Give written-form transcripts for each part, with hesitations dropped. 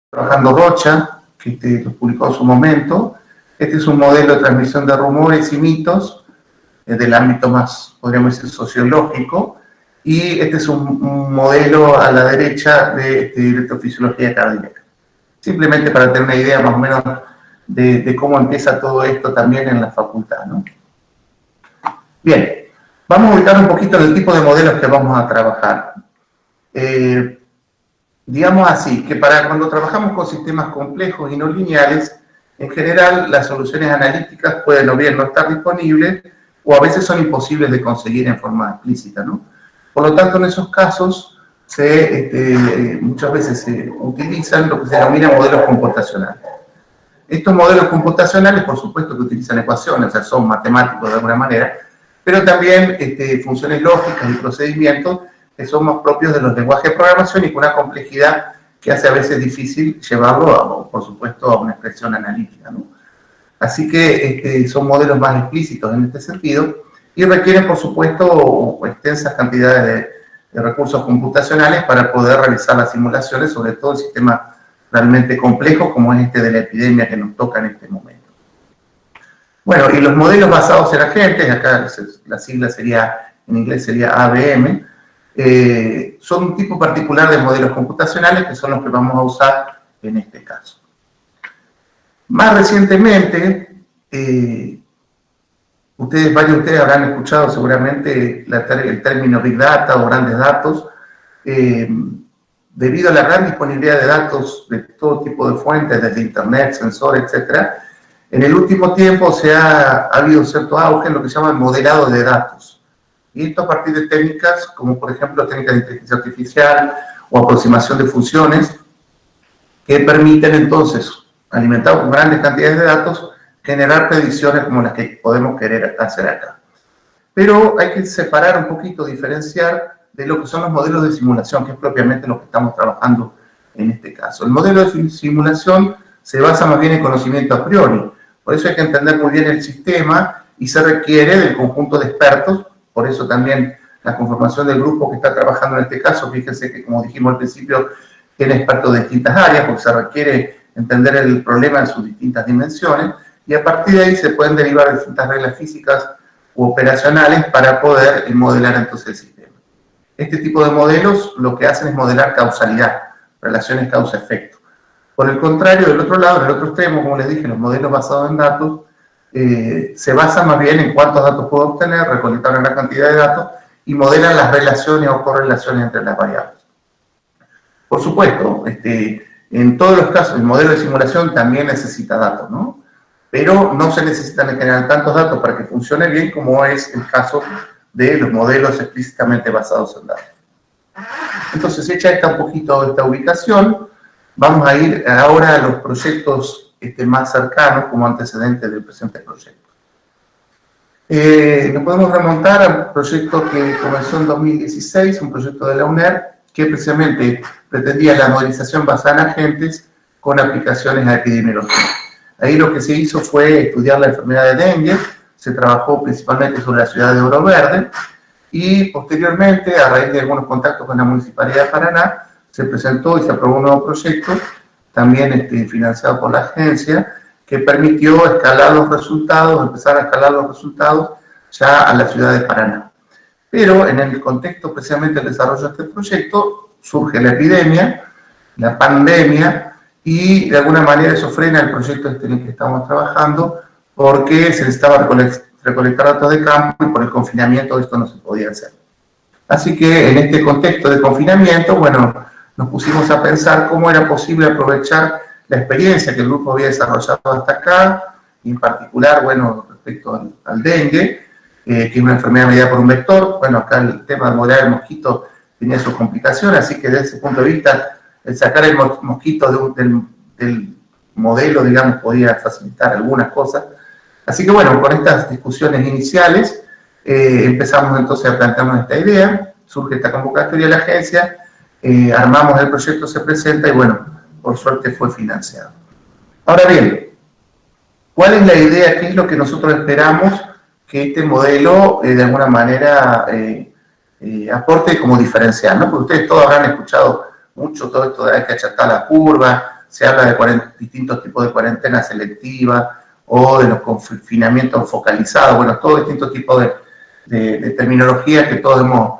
trabajando Rocha, que lo publicó en su momento. Este es un modelo de transmisión de rumores y mitos del ámbito más, podríamos decir, sociológico, y este es un modelo a la derecha de electrofisiología cardíaca. Simplemente para tener una idea más o menos de cómo empieza todo esto también en la facultad, ¿no? Bien, vamos a ubicar un poquito el tipo de modelos que vamos a trabajar. Digamos así, que para cuando trabajamos con sistemas complejos y no lineales, en general las soluciones analíticas pueden o bien no estar disponibles o a veces son imposibles de conseguir en forma explícita, ¿no? Por lo tanto, en esos casos muchas veces se utilizan lo que se denomina modelos computacionales. Estos modelos computacionales, por supuesto que utilizan ecuaciones, o sea, son matemáticos de alguna manera, pero también funciones lógicas y procedimientos que son más propios de los lenguajes de programación y con una complejidad que hace a veces difícil llevarlo, por supuesto, a una expresión analítica, ¿no? Así que son modelos más explícitos en este sentido y requieren, por supuesto, extensas cantidades de recursos computacionales para poder realizar las simulaciones, sobre todo en sistemas realmente complejos como es este de la epidemia que nos toca en este momento. Bueno, y los modelos basados en agentes, acá la sigla sería, en inglés sería ABM, son un tipo particular de modelos computacionales que son los que vamos a usar en este caso. Más recientemente, varios de ustedes habrán escuchado seguramente el término Big Data o grandes datos. Debido a la gran disponibilidad de datos de todo tipo de fuentes, desde Internet, sensores, etc., en el último tiempo ha habido un cierto auge en lo que se llama el modelado de datos. Y esto a partir de técnicas como, por ejemplo, técnicas de inteligencia artificial o aproximación de funciones que permiten entonces, alimentados con grandes cantidades de datos, generar predicciones como las que podemos querer hacer acá. Pero hay que separar un poquito, diferenciar de lo que son los modelos de simulación, que es propiamente lo que estamos trabajando en este caso. El modelo de simulación se basa más bien en conocimiento a priori, por eso hay que entender muy bien el sistema y se requiere del conjunto de expertos, por eso también la conformación del grupo que está trabajando en este caso, fíjense que como dijimos al principio, tiene expertos de distintas áreas, porque se requiere entender el problema en sus distintas dimensiones, y a partir de ahí se pueden derivar distintas reglas físicas u operacionales para poder modelar entonces el sistema. Este tipo de modelos lo que hacen es modelar causalidad, relaciones causa-efecto. Por el contrario, del otro lado, en el otro extremo, como les dije, los modelos basados en datos se basan más bien en cuántos datos puedo obtener, recolectar una cantidad de datos y modelan las relaciones o correlaciones entre las variables. Por supuesto, en todos los casos, el modelo de simulación también necesita datos, ¿no? Pero no se necesitan en general tantos datos para que funcione bien como es el caso de los modelos explícitamente basados en datos. Entonces, hecha un poquito esta ubicación, vamos a ir ahora a los proyectos más cercanos como antecedentes del presente proyecto. Nos podemos remontar al proyecto que comenzó en 2016, un proyecto de la UNER, que precisamente pretendía la modelización basada en agentes con aplicaciones a epidemiología. Ahí lo que se hizo fue estudiar la enfermedad de dengue, se trabajó principalmente sobre la ciudad de Oro Verde, y posteriormente, a raíz de algunos contactos con la Municipalidad de Paraná, se presentó y se aprobó un nuevo proyecto, también financiado por la agencia, que permitió escalar los resultados, empezar a escalar los resultados ya a la ciudad de Paraná. Pero en el contexto precisamente del desarrollo de este proyecto, surge la epidemia, la pandemia, y de alguna manera eso frena el proyecto en el que estamos trabajando, porque se necesitaba recolectar datos de campo y por el confinamiento esto no se podía hacer. Así que en este contexto de confinamiento, bueno, nos pusimos a pensar cómo era posible aprovechar la experiencia que el grupo había desarrollado hasta acá, y en particular, bueno, respecto al dengue, que es una enfermedad medida por un vector. Bueno, acá el tema de modelar el mosquito tenía sus complicaciones, así que desde ese punto de vista, el sacar el mosquito del modelo, digamos, podía facilitar algunas cosas. Así que bueno, con estas discusiones iniciales, empezamos entonces a plantearnos esta idea, surge esta convocatoria de la agencia, armamos el proyecto, se presenta y bueno, por suerte fue financiado. Ahora bien, ¿cuál es la idea? ¿Qué es lo que nosotros esperamos que este modelo de alguna manera aporte como diferencial, ¿no? Porque ustedes todos habrán escuchado mucho todo esto de hay que achatar la curva, se habla de distintos tipos de cuarentena selectiva o de los confinamientos focalizados, bueno, todos distintos tipos de terminología que todos hemos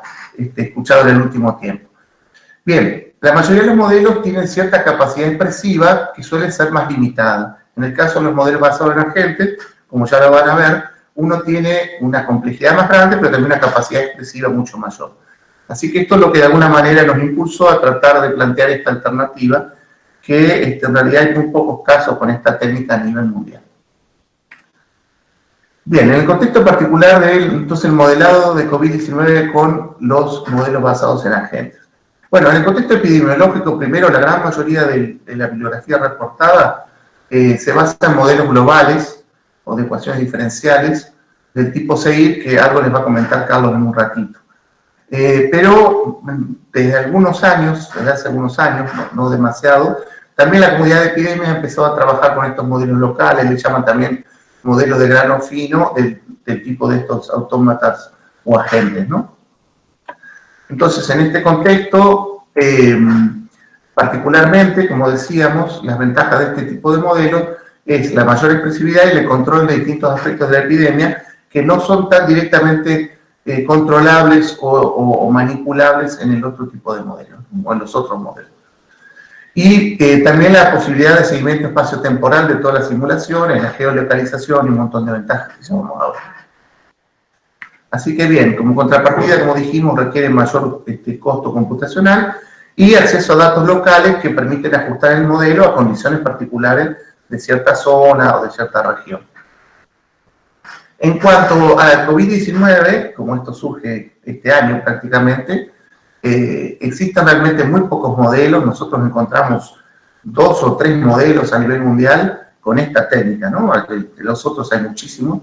escuchado en el último tiempo. Bien, la mayoría de los modelos tienen cierta capacidad expresiva que suele ser más limitada. En el caso de los modelos basados en agentes, como ya lo van a ver, uno tiene una complejidad más grande, pero también una capacidad expresiva mucho mayor. Así que esto es lo que de alguna manera nos impulsó a tratar de plantear esta alternativa, que en realidad hay muy pocos casos con esta técnica a nivel mundial. Bien, en el contexto particular de entonces el modelado de COVID-19 con los modelos basados en agentes. Bueno, en el contexto epidemiológico, primero, la gran mayoría de la bibliografía reportada se basa en modelos globales o de ecuaciones diferenciales del tipo SEIR, que algo les va a comentar Carlos en un ratito. Pero desde hace algunos años, no demasiado, también la comunidad de epidemias empezó a trabajar con estos modelos locales, le llaman también modelos de grano fino, del tipo de estos autómatas o agentes, ¿no? Entonces, en este contexto, particularmente, como decíamos, las ventajas de este tipo de modelos es la mayor expresividad y el control de distintos aspectos de la epidemia que no son tan directamente controlables o manipulables en el otro tipo de modelos, o en los otros modelos. Y también la posibilidad de seguimiento espacio-temporal de todas las simulaciones, la geolocalización y un montón de ventajas que llamamos ahora. Así que bien, como contrapartida, como dijimos, requiere mayor costo computacional y acceso a datos locales que permiten ajustar el modelo a condiciones particulares de cierta zona o de cierta región. En cuanto a COVID-19, como esto surge este año prácticamente, existen realmente muy pocos modelos. Nosotros encontramos 2 o 3 modelos a nivel mundial con esta técnica, ¿no? Los otros hay muchísimos,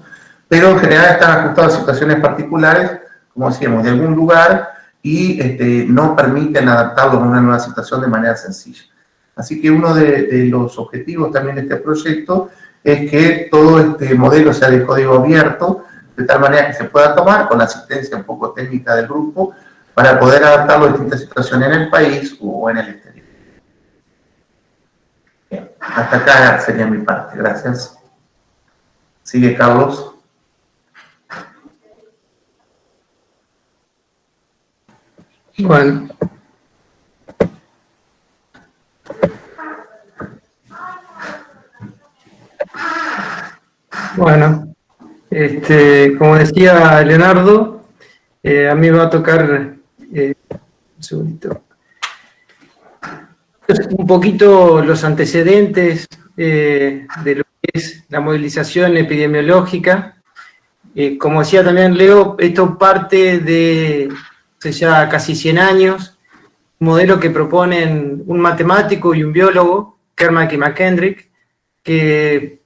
pero en general están ajustados a situaciones particulares, como decíamos, de algún lugar y no permiten adaptarlos a una nueva situación de manera sencilla. Así que uno de los objetivos también de este proyecto es que todo este modelo sea de código abierto, de tal manera que se pueda tomar con la asistencia un poco técnica del grupo para poder adaptarlo a distintas situaciones en el país o en el exterior. Bien, hasta acá sería mi parte. Gracias. Sigue Carlos. Bueno. Bueno, como decía Leonardo, a mí me va a tocar un segundito, un poquito los antecedentes de lo que es la modelización epidemiológica. Como decía también Leo, esto parte de hace ya casi 100 años, un modelo que proponen un matemático y un biólogo, Kermack y McKendrick, que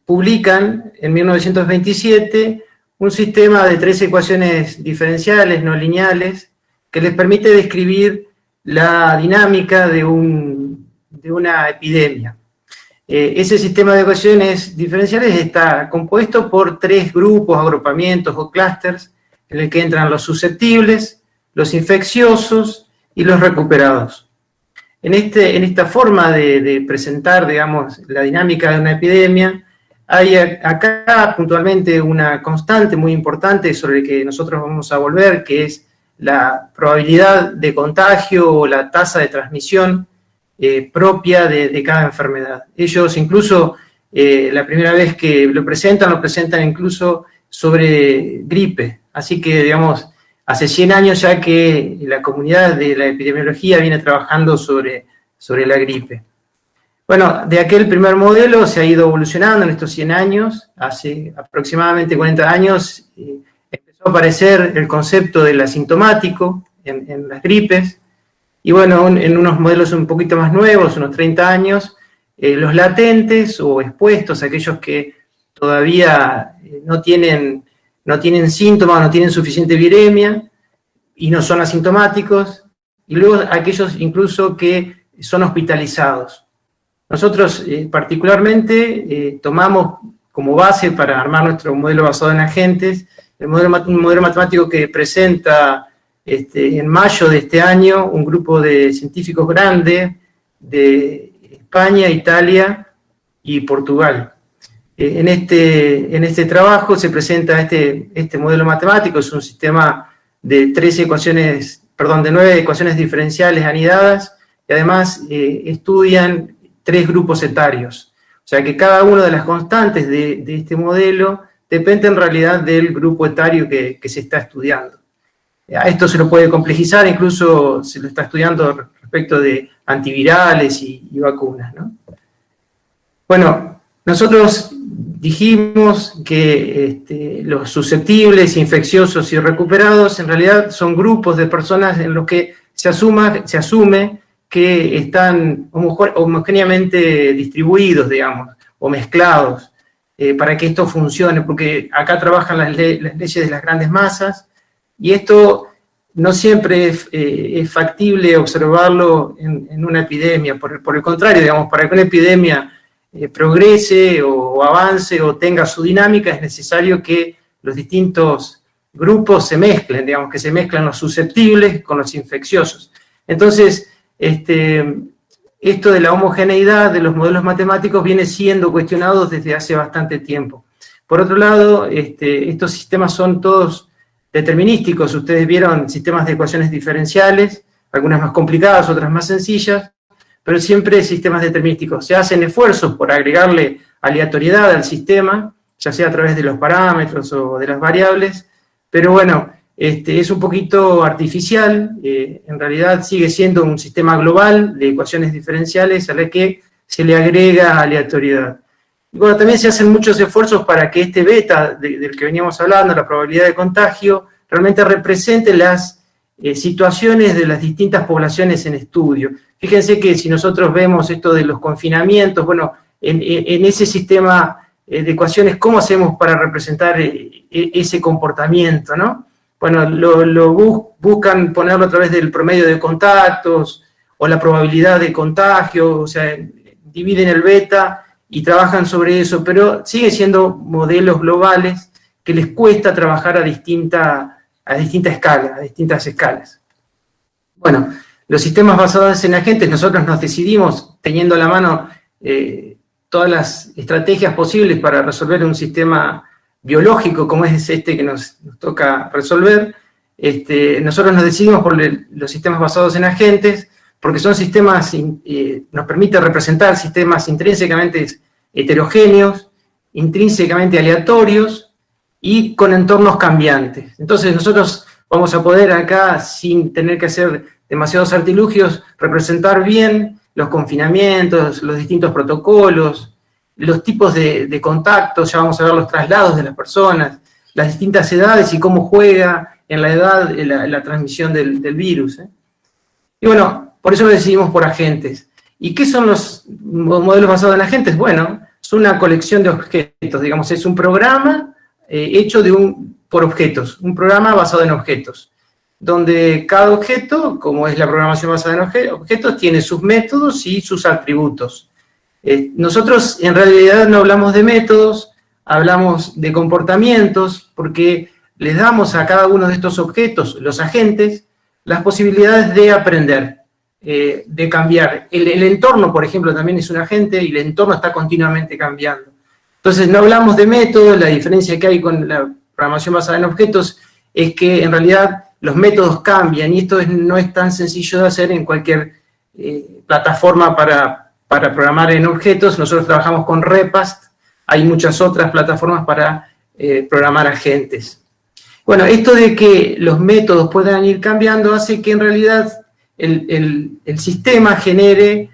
publican en 1927 un sistema de 3 ecuaciones diferenciales no lineales que les permite describir la dinámica de una epidemia. Ese sistema de ecuaciones diferenciales está compuesto por 3 grupos, agrupamientos o clústeres, en el que entran los susceptibles, los infecciosos y los recuperados. En esta forma de presentar, digamos, la dinámica de una epidemia, hay acá puntualmente una constante muy importante sobre la que nosotros vamos a volver, que es la probabilidad de contagio o la tasa de transmisión propia de cada enfermedad. Ellos incluso, la primera vez que lo presentan incluso sobre gripe. Así que, digamos, hace 100 años ya que la comunidad de la epidemiología viene trabajando sobre la gripe. Bueno, de aquel primer modelo se ha ido evolucionando en estos 100 años. Hace aproximadamente 40 años empezó a aparecer el concepto del asintomático en las gripes. Y bueno, en unos modelos un poquito más nuevos, unos 30 años, los latentes o expuestos, aquellos que todavía no tienen síntomas, no tienen suficiente viremia y no son asintomáticos, y luego aquellos incluso que son hospitalizados. Nosotros particularmente tomamos como base para armar nuestro modelo basado en agentes un modelo matemático que presenta en mayo de este año un grupo de científicos grande de España, Italia y Portugal. En este trabajo se presenta este modelo matemático, es un sistema de 9 ecuaciones diferenciales anidadas, y además estudian 3 grupos etarios. O sea que cada una de las constantes de este modelo depende en realidad del grupo etario que se está estudiando. A esto se lo puede complejizar, incluso se lo está estudiando respecto de antivirales y vacunas, ¿no? Bueno, nosotros dijimos que los susceptibles, infecciosos y recuperados en realidad son grupos de personas en los que se asume que están homogéneamente distribuidos, digamos, o mezclados, para que esto funcione, porque acá trabajan las leyes de las grandes masas, y esto no siempre es factible observarlo en una epidemia. Por el contrario, digamos, para que una epidemia progrese o avance o tenga su dinámica, es necesario que los distintos grupos se mezclen, digamos, que se mezclan los susceptibles con los infecciosos. Entonces, esto de la homogeneidad de los modelos matemáticos viene siendo cuestionado desde hace bastante tiempo. Por otro lado, estos sistemas son todos determinísticos. Ustedes vieron sistemas de ecuaciones diferenciales, algunas más complicadas, otras más sencillas, pero siempre sistemas determinísticos. Se hacen esfuerzos por agregarle aleatoriedad al sistema, ya sea a través de los parámetros o de las variables, pero bueno, es un poquito artificial. En realidad sigue siendo un sistema global de ecuaciones diferenciales a la que se le agrega aleatoriedad. Y bueno, también se hacen muchos esfuerzos para que este beta del que veníamos hablando, la probabilidad de contagio, realmente represente las situaciones de las distintas poblaciones en estudio. Fíjense que si nosotros vemos esto de los confinamientos, bueno, en ese sistema de ecuaciones, ¿cómo hacemos para representar ese comportamiento, no? Bueno, buscan ponerlo a través del promedio de contactos o la probabilidad de contagio, o sea, dividen el beta y trabajan sobre eso, pero siguen siendo modelos globales que les cuesta trabajar a distintas escalas. Bueno, los sistemas basados en agentes, nosotros nos decidimos, teniendo a la mano todas las estrategias posibles para resolver un sistema biológico como es este que nos toca resolver. Nosotros nos decidimos por los sistemas basados en agentes, porque son sistemas, nos permite representar sistemas intrínsecamente heterogéneos, intrínsecamente aleatorios y con entornos cambiantes. Entonces nosotros vamos a poder acá, sin tener que hacer demasiados artilugios, representar bien los confinamientos, los distintos protocolos, los tipos de contactos, ya vamos a ver los traslados de las personas, las distintas edades y cómo juega en la edad la transmisión del virus. Y bueno, por eso lo decidimos por agentes. ¿Y qué son los modelos basados en agentes? Bueno, es una colección de objetos, digamos, es un programa hecho por objetos, un programa basado en objetos, donde cada objeto, como es la programación basada en objetos, tiene sus métodos y sus atributos. Nosotros en realidad no hablamos de métodos, hablamos de comportamientos, porque les damos a cada uno de estos objetos, los agentes, las posibilidades de aprender, de cambiar. El entorno, por ejemplo, también es un agente y el entorno está continuamente cambiando. Entonces no hablamos de métodos, la diferencia que hay con la programación basada en objetos es que en realidad los métodos cambian, y esto no es tan sencillo de hacer en cualquier plataforma para programar en objetos. Nosotros trabajamos con Repast, hay muchas otras plataformas para programar agentes. Bueno, esto de que los métodos puedan ir cambiando hace que en realidad el sistema genere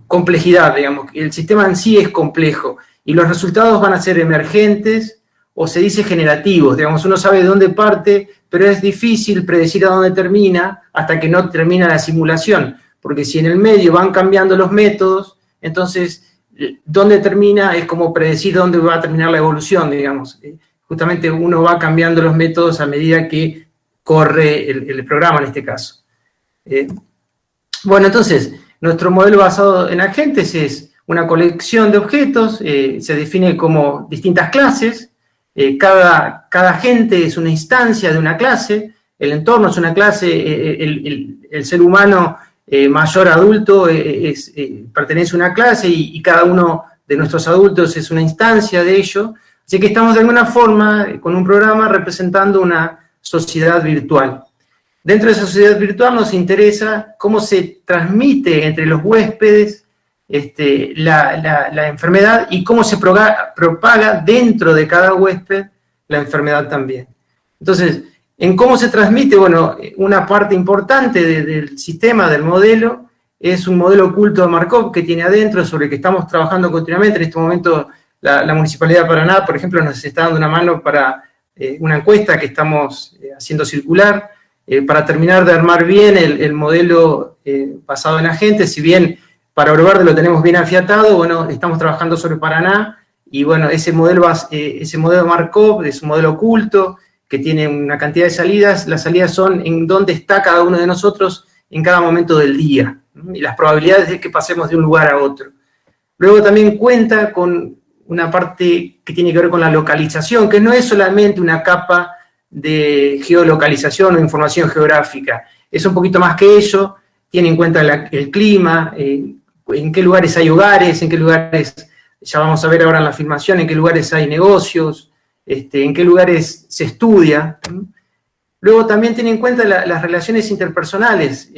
complejidad, digamos. El sistema en sí es complejo, y los resultados van a ser emergentes, o se dice generativos, digamos, uno sabe de dónde parte, pero es difícil predecir a dónde termina hasta que no termina la simulación, porque si en el medio van cambiando los métodos, entonces dónde termina es como predecir dónde va a terminar la evolución, digamos. Justamente uno va cambiando los métodos a medida que corre el programa en este caso. Bueno, entonces, nuestro modelo basado en agentes es una colección de objetos, se define como distintas clases. Cada agente es una instancia de una clase, el entorno es una clase, el ser humano mayor adulto pertenece a una clase y cada uno de nuestros adultos es una instancia de ello. Así que estamos de alguna forma, con un programa, representando una sociedad virtual. Dentro de esa sociedad virtual nos interesa cómo se transmite entre los huéspedes la enfermedad y cómo se propaga dentro de cada huésped la enfermedad también. Entonces, en cómo se transmite, bueno, una parte importante del sistema, del modelo, es un modelo oculto de Markov que tiene adentro, sobre el que estamos trabajando continuamente. En este momento la Municipalidad de Paraná, por ejemplo, nos está dando una mano para una encuesta que estamos haciendo circular, para terminar de armar bien el modelo basado en agentes. Si bien para Oro Verde lo tenemos bien afiatado, bueno, estamos trabajando sobre Paraná, y bueno, ese modelo de Markov es un modelo oculto, que tiene una cantidad de salidas. Las salidas son en dónde está cada uno de nosotros en cada momento del día, ¿no? Y las probabilidades de que pasemos de un lugar a otro. Luego también cuenta con una parte que tiene que ver con la localización, que no es solamente una capa de geolocalización o información geográfica, es un poquito más que ello. Tiene en cuenta el clima, en qué lugares hay hogares, en qué lugares, ya vamos a ver ahora en la filmación, en qué lugares hay negocios, en qué lugares se estudia. Luego también tiene en cuenta las relaciones interpersonales.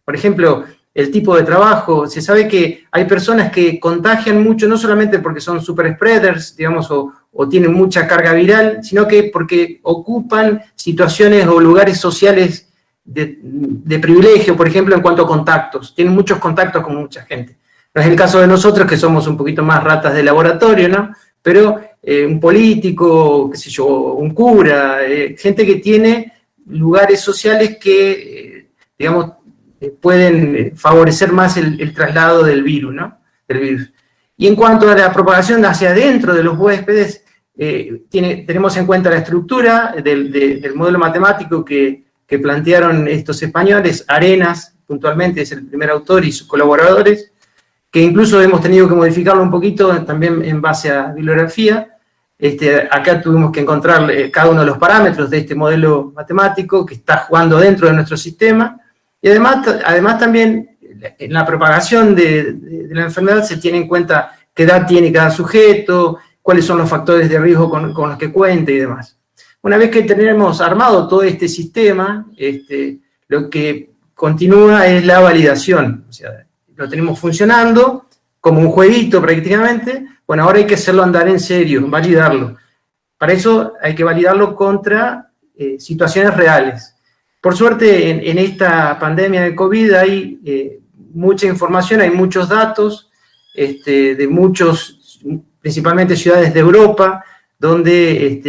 Por ejemplo, el tipo de trabajo. Se sabe que hay personas que contagian mucho, no solamente porque son super spreaders, digamos, o tienen mucha carga viral, sino que porque ocupan situaciones o lugares sociales de privilegio, por ejemplo, en cuanto a contactos. Tienen muchos contactos con mucha gente. No es el caso de nosotros, que somos un poquito más ratas de laboratorio, ¿no? Pero un político, qué sé yo, un cura, gente que tiene lugares sociales que, digamos, pueden favorecer más el traslado del virus, ¿no? Del virus. Y en cuanto a la propagación hacia adentro de los huéspedes, tenemos en cuenta la estructura del modelo matemático que plantearon estos españoles. Arenas, puntualmente, es el primer autor, y sus colaboradores, que incluso hemos tenido que modificarlo un poquito también en base a bibliografía. Acá tuvimos que encontrar cada uno de los parámetros de este modelo matemático que está jugando dentro de nuestro sistema. Y además también en la propagación de la enfermedad se tiene en cuenta qué edad tiene cada sujeto, cuáles son los factores de riesgo con los que cuenta y demás. Una vez que tenemos armado todo este sistema, lo que continúa es la validación. O sea, lo tenemos funcionando como un jueguito prácticamente. Bueno, ahora hay que hacerlo andar en serio, validarlo. Para eso hay que validarlo contra situaciones reales. Por suerte, en esta pandemia de COVID hay mucha información, hay muchos datos de muchos, principalmente ciudades de Europa, donde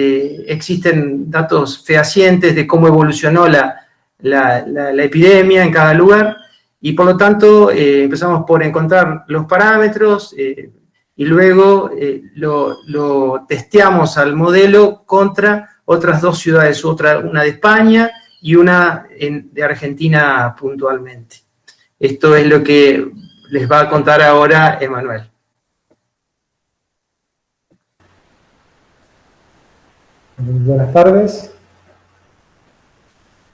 existen datos fehacientes de cómo evolucionó la epidemia en cada lugar, y por lo tanto empezamos por encontrar los parámetros y luego lo testeamos al modelo contra otras dos ciudades, una de España y una de Argentina puntualmente. Esto es lo que les va a contar ahora Emanuel. Buenas tardes.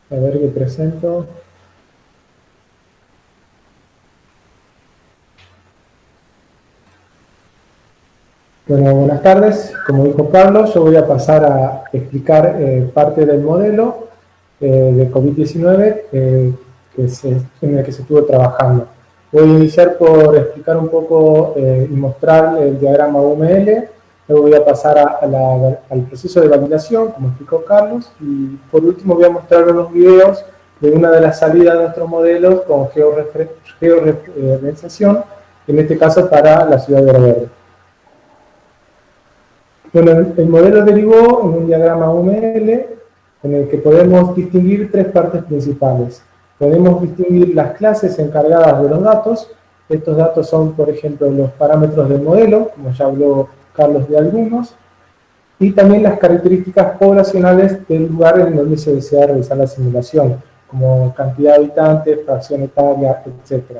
A ver qué presento. Bueno, buenas tardes. Como dijo Carlos, yo voy a pasar a explicar parte del modelo de COVID-19 en el que se estuvo trabajando. Voy a iniciar por explicar un poco y mostrar el diagrama UML. Luego voy a pasar al proceso de validación, como explicó Carlos, y por último voy a mostrar unos videos de una de las salidas de nuestros modelos con georreferenciación, en este caso para la ciudad de Oro Verde. Bueno, el modelo derivó en un diagrama UML en el que podemos distinguir tres partes principales. Podemos distinguir las clases encargadas de los datos. Estos datos son, por ejemplo, los parámetros del modelo, como ya habló Carlos de algunos, y también las características poblacionales del lugar en donde se desea realizar la simulación, como cantidad de habitantes, fracción etaria, etc.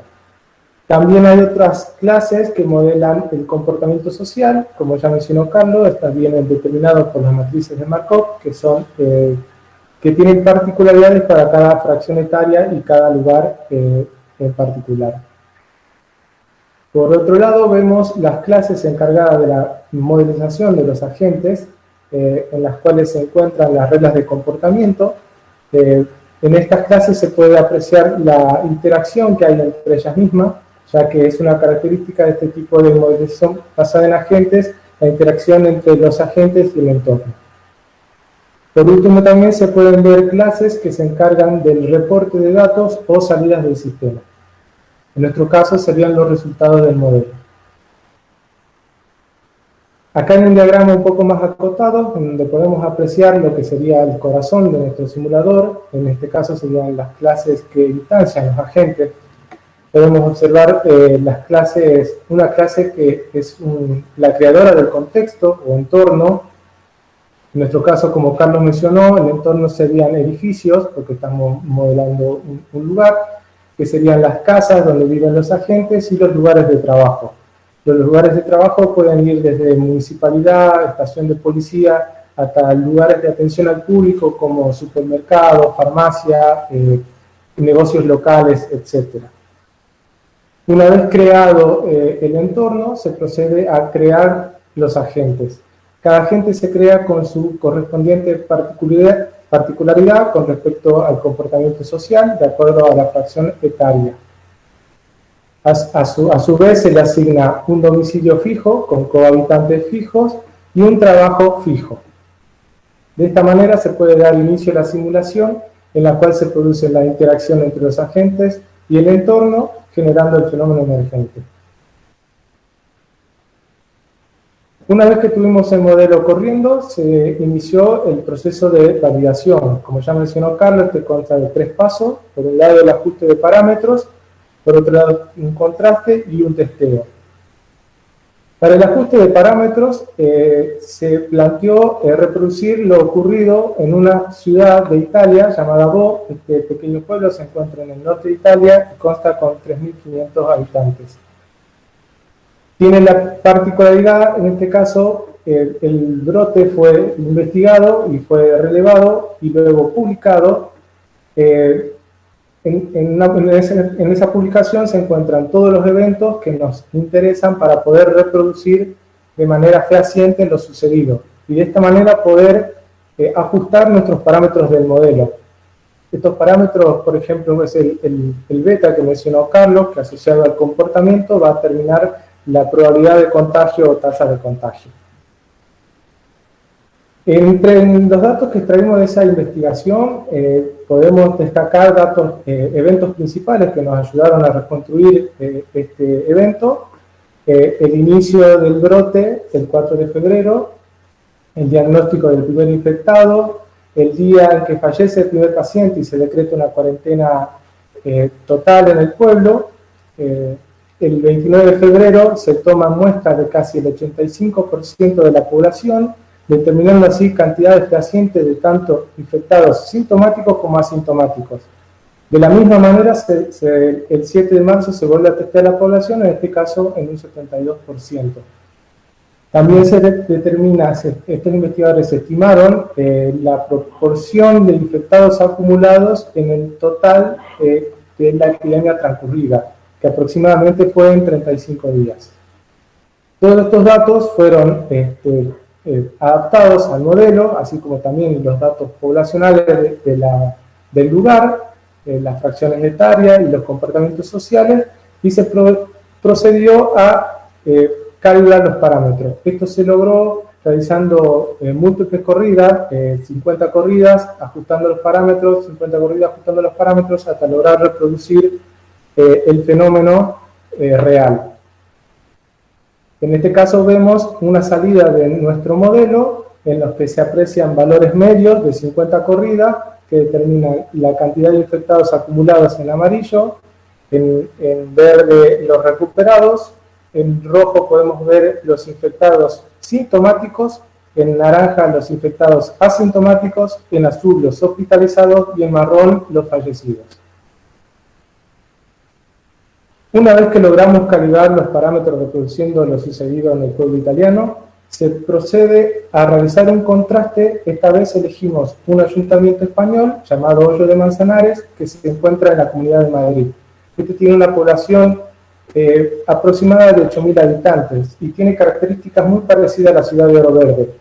También hay otras clases que modelan el comportamiento social, como ya mencionó Carlos, están bien determinados por las matrices de Markov, que tienen particularidades para cada fracción etaria y cada lugar en particular. Por otro lado, vemos las clases encargadas de la modelización de los agentes, en las cuales se encuentran las reglas de comportamiento. En estas clases se puede apreciar la interacción que hay entre ellas mismas, ya que es una característica de este tipo de modelización basada en agentes, la interacción entre los agentes y el entorno. Por último, también se pueden ver clases que se encargan del reporte de datos o salidas del sistema. En nuestro caso serían los resultados del modelo. Acá en un diagrama un poco más acotado, donde podemos apreciar lo que sería el corazón de nuestro simulador, en este caso serían las clases que instancian los agentes. Podemos observar las clases, una clase que es la creadora del contexto o entorno. En nuestro caso, como Carlos mencionó, el entorno serían edificios, porque estamos modelando un lugar, que serían las casas donde viven los agentes y los lugares de trabajo. Los lugares de trabajo pueden ir desde municipalidad, estación de policía, hasta lugares de atención al público como supermercados, farmacia, negocios locales, etc. Una vez creado el entorno, se procede a crear los agentes. Cada agente se crea con su correspondiente particularidad con respecto al comportamiento social, de acuerdo a la fracción etaria. A su vez se le asigna un domicilio fijo con cohabitantes fijos y un trabajo fijo. De esta manera se puede dar inicio a la simulación en la cual se produce la interacción entre los agentes y el entorno, generando el fenómeno emergente. Una vez que tuvimos el modelo corriendo, se inició el proceso de validación. Como ya mencionó Carlos, este consta de 3 pasos. Por un lado, el ajuste de parámetros, por otro lado, un contraste y un testeo. Para el ajuste de parámetros, se planteó reproducir lo ocurrido en una ciudad de Italia llamada Bo. Este pequeño pueblo se encuentra en el norte de Italia y consta con 3.500 habitantes. Tiene la particularidad, en este caso, el brote fue investigado y fue relevado y luego publicado. En esa publicación se encuentran todos los eventos que nos interesan para poder reproducir de manera fehaciente lo sucedido y de esta manera poder ajustar nuestros parámetros del modelo. Estos parámetros, por ejemplo, es el beta que mencionó Carlos, que asociado al comportamiento va a determinar la probabilidad de contagio o tasa de contagio. Entre los datos que extraímos de esa investigación, podemos destacar eventos principales que nos ayudaron a reconstruir este evento. El inicio del brote, el 4 de febrero, el diagnóstico del primer infectado, el día en que fallece el primer paciente y se decreta una cuarentena total en el pueblo. El 29 de febrero se toman muestras de casi el 85% de la población, determinando así cantidades fehacientes de tanto infectados sintomáticos como asintomáticos. De la misma manera, el 7 de marzo se vuelve a testear la población, en este caso en un 72%. También se determina, estos investigadores estimaron la proporción de infectados acumulados en el total de la epidemia transcurrida, que aproximadamente fue en 35 días. Todos estos datos fueron adaptados al modelo, así como también los datos poblacionales del lugar, las fracciones etarias y los comportamientos sociales, y se procedió a calibrar los parámetros. Esto se logró realizando múltiples corridas, 50 corridas, ajustando los parámetros, 50 corridas, ajustando los parámetros, hasta lograr reproducir el fenómeno real. En este caso vemos una salida de nuestro modelo en los que se aprecian valores medios de 50 corridas que determinan la cantidad de infectados acumulados en amarillo, en verde los recuperados, en rojo podemos ver los infectados sintomáticos, en naranja los infectados asintomáticos, en azul los hospitalizados y en marrón los fallecidos. Una vez que logramos calibrar los parámetros reproduciendo lo sucedido en el pueblo italiano, se procede a realizar un contraste. Esta vez elegimos un ayuntamiento español llamado Hoyo de Manzanares, que se encuentra en la Comunidad de Madrid. Este tiene una población aproximada de 8.000 habitantes y tiene características muy parecidas a la ciudad de Oro Verde.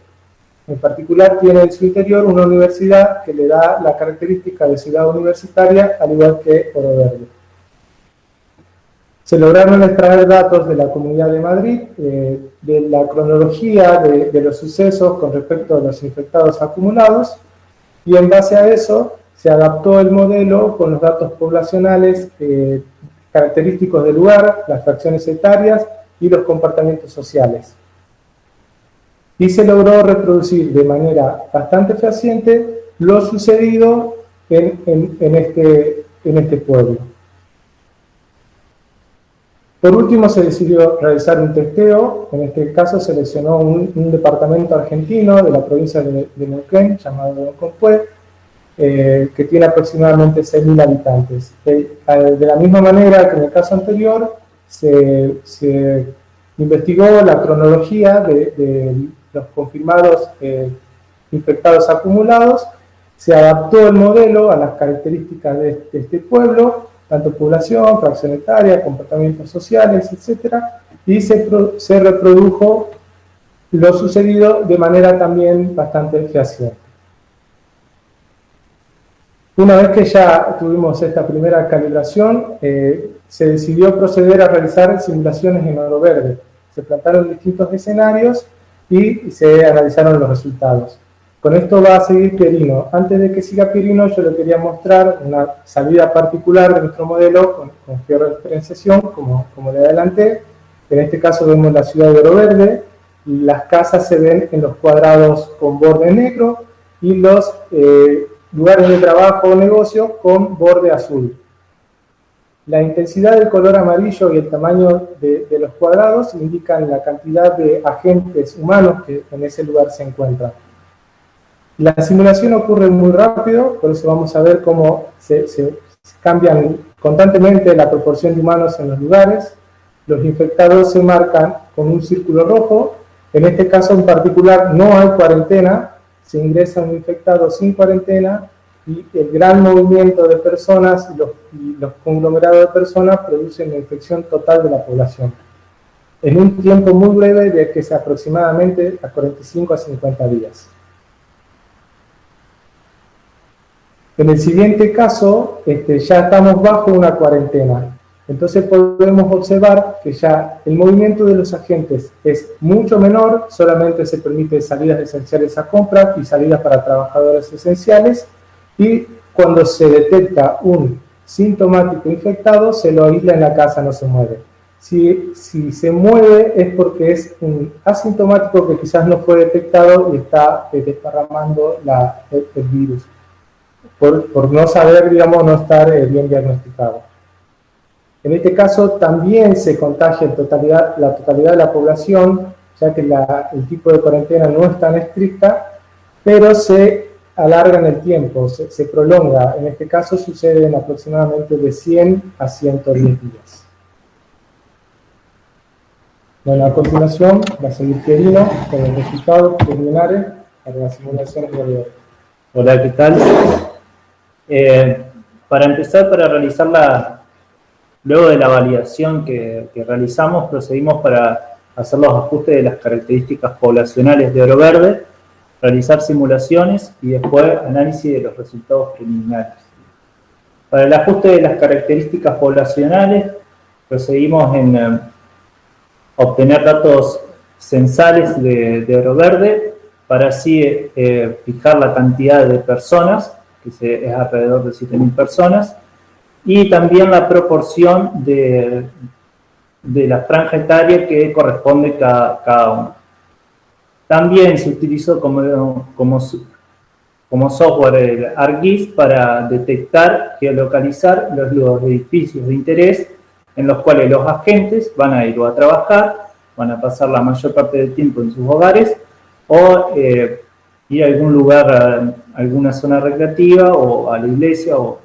En particular tiene en su interior una universidad que le da la característica de ciudad universitaria, al igual que Oro Verde. Se lograron extraer datos de la Comunidad de Madrid, de la cronología de los sucesos con respecto a los infectados acumulados, y en base a eso se adaptó el modelo con los datos poblacionales característicos del lugar, las fracciones etarias y los comportamientos sociales. Y se logró reproducir de manera bastante fehaciente lo sucedido en este pueblo. Por último, se decidió realizar un testeo. En este caso seleccionó un departamento argentino de la provincia de Neuquén, llamado Neuquén, que tiene aproximadamente 6.000 habitantes. De la misma manera que en el caso anterior, se investigó la cronología de los confirmados infectados acumulados, se adaptó el modelo a las características de este pueblo, tanto población, fracción etaria, comportamientos sociales, etc. Y se reprodujo lo sucedido de manera también bastante fehaciente. Una vez que ya tuvimos esta primera calibración, se decidió proceder a realizar simulaciones en Oro Verde. Se plantaron distintos escenarios y se analizaron los resultados. Con esto va a seguir Pierino. Antes de que siga Pierino, yo le quería mostrar una salida particular de nuestro modelo con georreferenciación, como le adelanté. En este caso vemos la ciudad de Oro Verde, y las casas se ven en los cuadrados con borde negro y los lugares de trabajo o negocio con borde azul. La intensidad del color amarillo y el tamaño de los cuadrados indican la cantidad de agentes humanos que en ese lugar se encuentran. La simulación ocurre muy rápido, por eso vamos a ver cómo se cambian constantemente la proporción de humanos en los lugares. Los infectados se marcan con un círculo rojo. En este caso en particular no hay cuarentena, se ingresa un infectado sin cuarentena, y el gran movimiento de personas y los conglomerados de personas producen la infección total de la población, en un tiempo muy breve de que es aproximadamente a 45 a 50 días. En el siguiente caso, ya estamos bajo una cuarentena. Entonces podemos observar que ya el movimiento de los agentes es mucho menor, solamente se permite salidas esenciales a compras y salidas para trabajadores esenciales, y cuando se detecta un sintomático infectado, se lo aísla en la casa, no se mueve. Si se mueve es porque es un asintomático que quizás no fue detectado y está desparramando el virus, por no saber, digamos, no estar bien diagnosticado. En este caso también se contagia la totalidad de la población, ya que el tipo de cuarentena no es tan estricta, pero se alarga en el tiempo, se prolonga. En este caso sucede en aproximadamente de 100 a 110 días. Bueno, a continuación va a seguir Pierino con el resultado preliminares para las simulaciones de realidad. Hola, ¿qué tal? Para empezar, para realizar luego de la validación que realizamos, procedimos para hacer los ajustes de las características poblacionales de Oro Verde, realizar simulaciones y después análisis de los resultados preliminares. Para el ajuste de las características poblacionales, procedimos en obtener datos censales de Oro Verde para así fijar la cantidad de personas, que es alrededor de 7.000 personas, y también la proporción de la franja etaria que corresponde cada uno. También se utilizó como software el ArcGIS para detectar, geolocalizar los edificios de interés en los cuales los agentes van a ir o a trabajar, van a pasar la mayor parte del tiempo en sus hogares, o ir a algún lugar, a alguna zona recreativa, o a la iglesia, o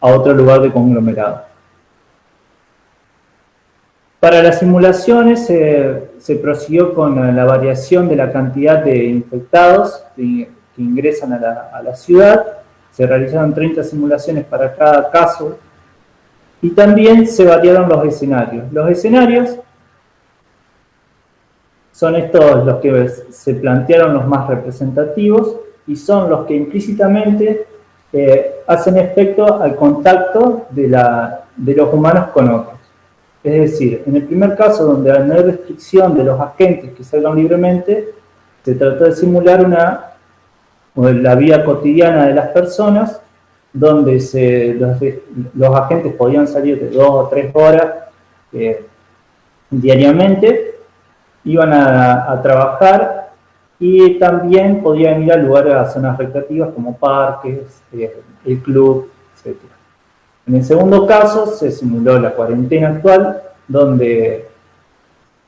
a otro lugar de conglomerado. Para las simulaciones se prosiguió con la variación de la cantidad de infectados que ingresan a la ciudad. Se realizaron 30 simulaciones para cada caso Y también se variaron los escenarios. Los escenarios son estos los que se plantearon los más representativos y son los que implícitamente hacen efecto al contacto de los humanos con otros. Es decir, en el primer caso, donde no hay restricción de los agentes que salgan libremente, se trató de simular la vida cotidiana de las personas, donde los agentes podían salir de 2 o 3 horas diariamente, iban a trabajar y también podían ir a lugares, a zonas recreativas como parques, el club, etc. En el segundo caso se simuló la cuarentena actual, donde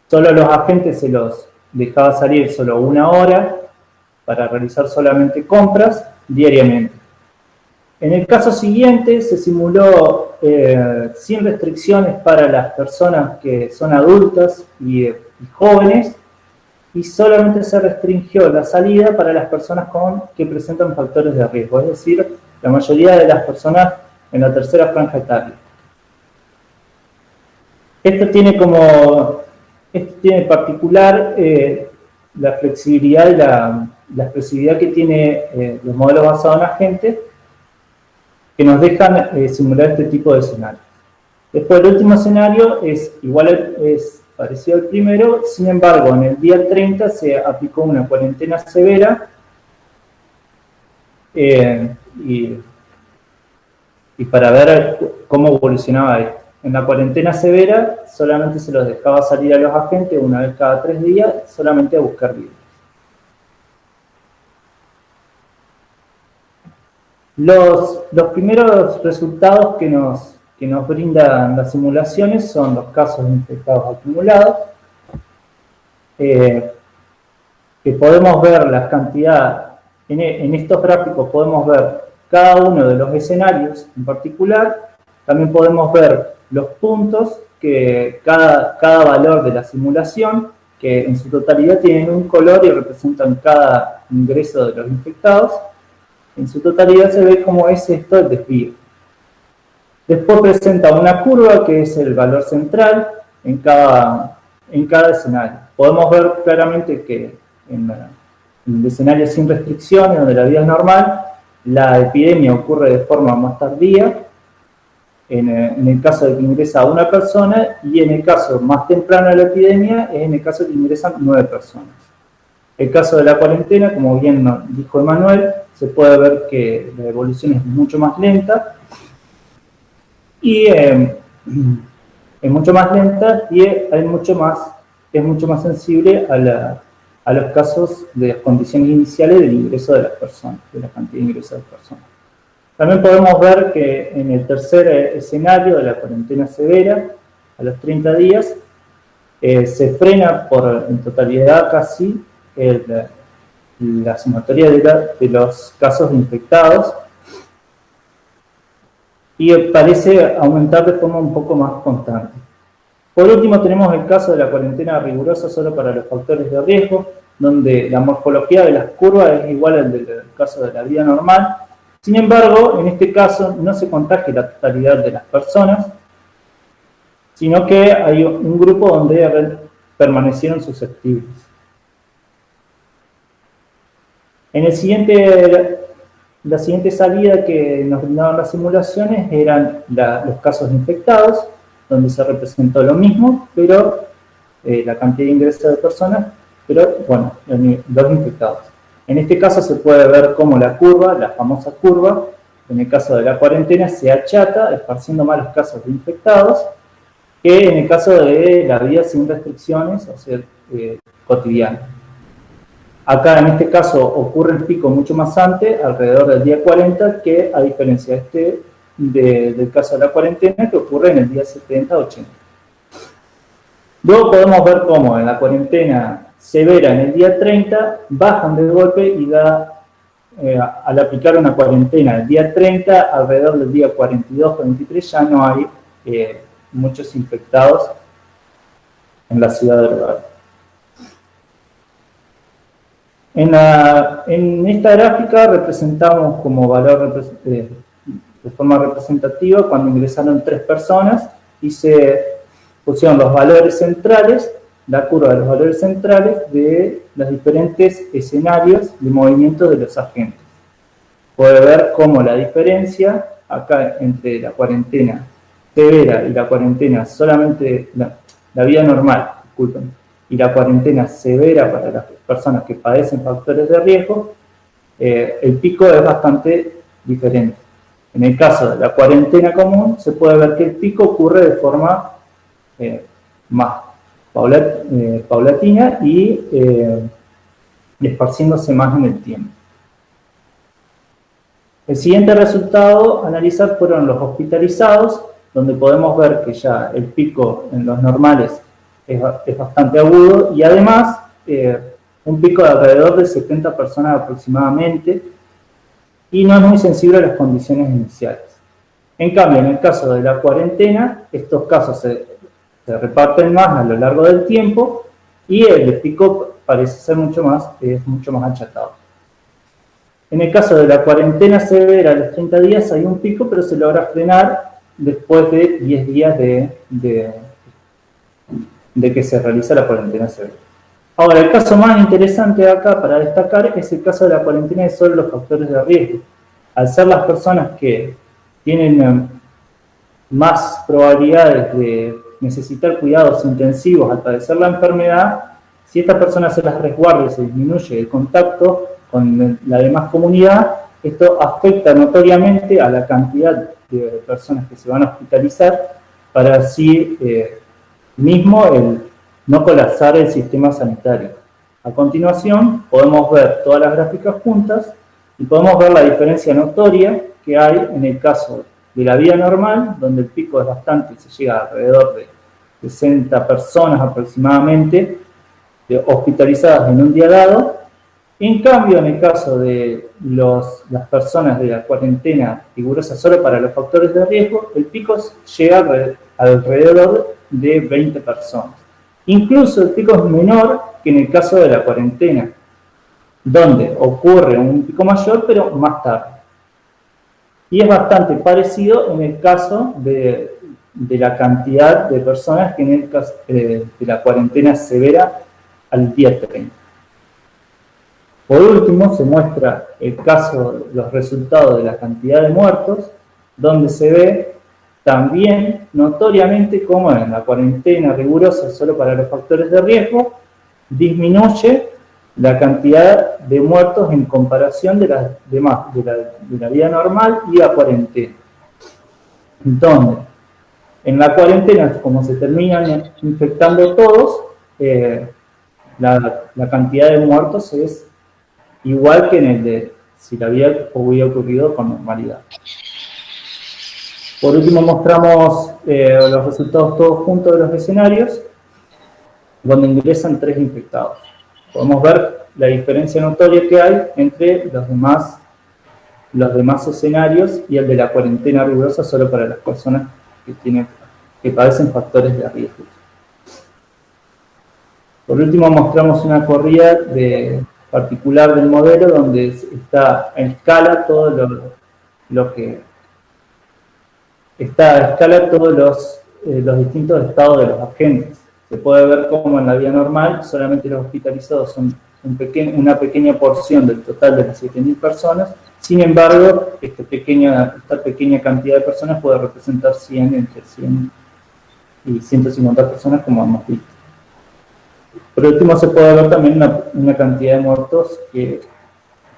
solo los agentes se los dejaba salir solo 1 hora para realizar solamente compras diariamente. En el caso siguiente se simuló sin restricciones para las personas que son adultas y jóvenes, y solamente se restringió la salida para las personas que presentan factores de riesgo, es decir, la mayoría de las personas en la tercera franja etaria. Esto tiene en particular la flexibilidad y la expresividad que tiene los modelos basados en agentes, que nos dejan simular este tipo de escenarios. Después, el último escenario es parecido al primero, sin embargo, en el día 30 se aplicó una cuarentena severa y para ver cómo evolucionaba esto. En la cuarentena severa solamente se los dejaba salir a los agentes 1 vez cada 3 días, solamente a buscar víveres. Los primeros resultados que nos brindan las simulaciones son los casos de infectados acumulados, que podemos ver las cantidades, en estos gráficos podemos ver cada uno de los escenarios en particular, también podemos ver los puntos que cada valor de la simulación, que en su totalidad tienen un color y representan cada ingreso de los infectados. En su totalidad se ve cómo es esto el desvío. Después presenta una curva que es el valor central en cada escenario. Podemos ver claramente que en el escenario sin restricciones, donde la vida es normal, la epidemia ocurre de forma más tardía, en el caso de que ingresa una persona, y en el caso más temprano de la epidemia es en el caso de que ingresan 9 personas. El caso de la cuarentena, como bien dijo Emanuel, se puede ver que la evolución es mucho más lenta y es mucho más sensible a los casos de las condiciones iniciales del ingreso de las personas, de la cantidad de ingreso de las personas. También podemos ver que en el tercer escenario de la cuarentena severa, a los 30 días, se frena en totalidad casi la sumatoria de los casos de infectados y parece aumentar de forma un poco más constante. Por último, tenemos el caso de la cuarentena rigurosa solo para los factores de riesgo, donde la morfología de las curvas es igual al del caso de la vida normal. Sin embargo, en este caso no se contagia la totalidad de las personas, sino que hay un grupo donde permanecieron susceptibles. En la siguiente salida que nos brindaban las simulaciones eran los casos infectados, donde se representó lo mismo, pero la cantidad de ingresos de personas, pero bueno, los infectados. En este caso se puede ver cómo la curva, la famosa curva, en el caso de la cuarentena se achata, esparciendo más los casos de infectados, que en el caso de la vida sin restricciones, o sea, cotidiana. Acá en este caso ocurre el pico mucho más antes, alrededor del día 40, que a diferencia del caso de la cuarentena, que ocurre en el día 70-80. Luego podemos ver cómo en la cuarentena severa en el día 30 bajan de golpe y al aplicar una cuarentena el día 30, alrededor del día 42-43 ya no hay muchos infectados en la ciudad de Rosario. En esta gráfica representamos como valor de forma representativa cuando ingresaron 3 personas y se pusieron los valores centrales, la curva de los valores centrales de los diferentes escenarios de movimiento de los agentes. Puede ver cómo la diferencia acá entre la cuarentena severa y la cuarentena solamente, la vida normal, disculpen, y la cuarentena severa para las personas que padecen factores de riesgo, el pico es bastante diferente. En el caso de la cuarentena común, se puede ver que el pico ocurre de forma más paulatina y esparciéndose más en el tiempo. El siguiente resultado a analizar fueron los hospitalizados, donde podemos ver que ya el pico en los normales es bastante agudo y además un pico de alrededor de 70 personas aproximadamente y no es muy sensible a las condiciones iniciales. En cambio, en el caso de la cuarentena, estos casos se reparten más a lo largo del tiempo y el pico parece ser mucho más achatado. En el caso de la cuarentena severa, a los 30 días hay un pico, pero se logra frenar después de 10 días de que se realiza la cuarentena severa. Ahora, el caso más interesante acá para destacar es el caso de la cuarentena de solo los factores de riesgo. Al ser las personas que tienen más probabilidades de necesitar cuidados intensivos al padecer la enfermedad, si esta persona se las resguarda y se disminuye el contacto con la demás comunidad, esto afecta notoriamente a la cantidad de personas que se van a hospitalizar para así mismo el no colapsar el sistema sanitario. A continuación podemos ver todas las gráficas juntas y podemos ver la diferencia notoria que hay en el caso de la vida normal, donde el pico es bastante, se llega a alrededor de 60 personas aproximadamente hospitalizadas en un día dado. En cambio, en el caso de las personas de la cuarentena rigurosa solo para los factores de riesgo, el pico llega alrededor de 20 personas. Incluso el pico es menor que en el caso de la cuarentena, donde ocurre un pico mayor, pero más tarde. Y es bastante parecido en el caso de la cantidad de personas que en el caso de la cuarentena severa al día 30. Por último, se muestra el caso, los resultados de la cantidad de muertos, donde se ve también notoriamente cómo en la cuarentena rigurosa solo para los factores de riesgo disminuye la cantidad de muertos en comparación de las demás, de la vida normal y la cuarentena. Entonces, en la cuarentena, como se terminan infectando todos, la cantidad de muertos es igual que en el de si la vida hubiera ocurrido con normalidad. Por último mostramos los resultados todos juntos de los escenarios, donde ingresan 3 infectados. Podemos ver la diferencia notoria que hay entre los demás escenarios y el de la cuarentena rigurosa solo para las personas que padecen factores de riesgo. Por último mostramos una corrida particular del modelo donde está a escala todos los distintos estados de los agentes. Se puede ver cómo en la vida normal solamente los hospitalizados son una pequeña porción del total de las 7.000 personas. Sin embargo, esta pequeña cantidad de personas puede representar entre 100 y 150 personas, como hemos visto. Por último, se puede ver también una cantidad de muertos que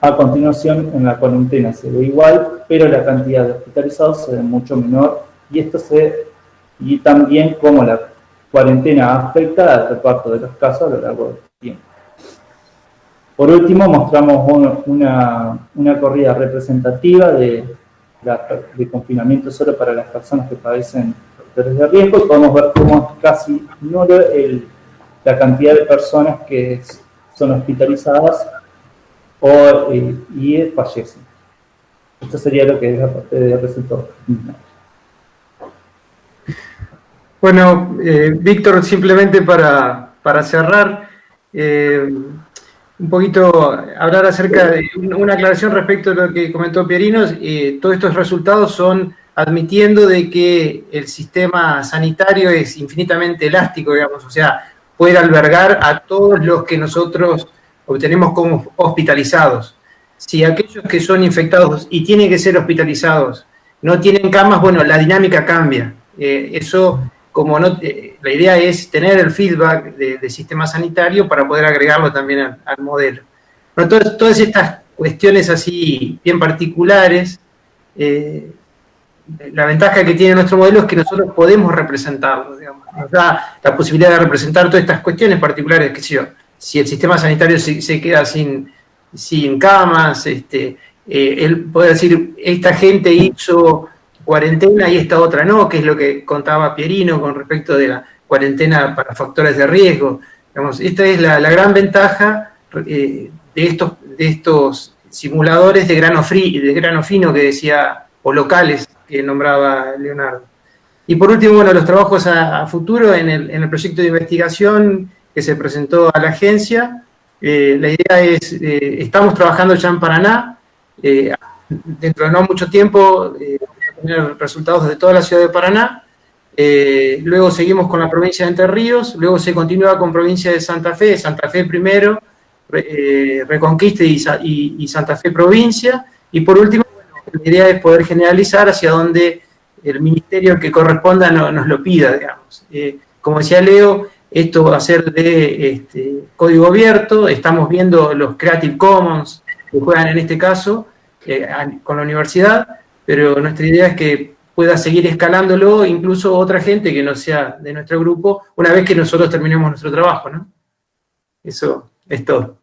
a continuación en la cuarentena se ve igual, pero la cantidad de hospitalizados se ve mucho menor, y también cómo la cuarentena afecta al reparto de los casos a lo largo del tiempo. Por último, mostramos una corrida representativa de confinamiento solo para las personas que padecen factores de riesgo, y podemos ver cómo es casi nulo la cantidad de personas que son hospitalizadas y fallecen. Esto sería lo que es la parte de resultados. Bueno, Víctor, simplemente para cerrar, un poquito hablar acerca de una aclaración respecto a lo que comentó Pierino. Todos estos resultados son admitiendo de que el sistema sanitario es infinitamente elástico, digamos, o sea, puede albergar a todos los que nosotros obtenemos como hospitalizados. Si aquellos que son infectados y tienen que ser hospitalizados no tienen camas, bueno, la dinámica cambia. Eso, como no, la idea es tener el feedback del sistema sanitario para poder agregarlo también al modelo. Pero todas estas cuestiones así bien particulares, la ventaja que tiene nuestro modelo es que nosotros podemos representarlo, digamos. Nos da la posibilidad de representar todas estas cuestiones particulares, qué sé yo, si el sistema sanitario se queda sin camas, él puede decir, esta gente hizo cuarentena y esta otra no, que es lo que contaba Pierino con respecto de la cuarentena para factores de riesgo. Digamos, esta es la gran ventaja de estos simuladores de grano fino que decía, o locales, que nombraba Leonardo. Y por último, bueno, los trabajos a futuro en el proyecto de investigación que se presentó a la agencia. La idea es, estamos trabajando ya en Paraná, dentro de no mucho tiempo vamos a tener resultados de toda la ciudad de Paraná, luego seguimos con la provincia de Entre Ríos, luego se continúa con provincia de Santa Fe primero, Reconquista y Santa Fe provincia, y por último, la idea es poder generalizar hacia donde el ministerio que corresponda nos lo pida, digamos. Como decía Leo, esto va a ser de código abierto, estamos viendo los Creative Commons que juegan en este caso con la universidad, pero nuestra idea es que pueda seguir escalándolo incluso otra gente que no sea de nuestro grupo, una vez que nosotros terminemos nuestro trabajo, ¿no? Eso es todo.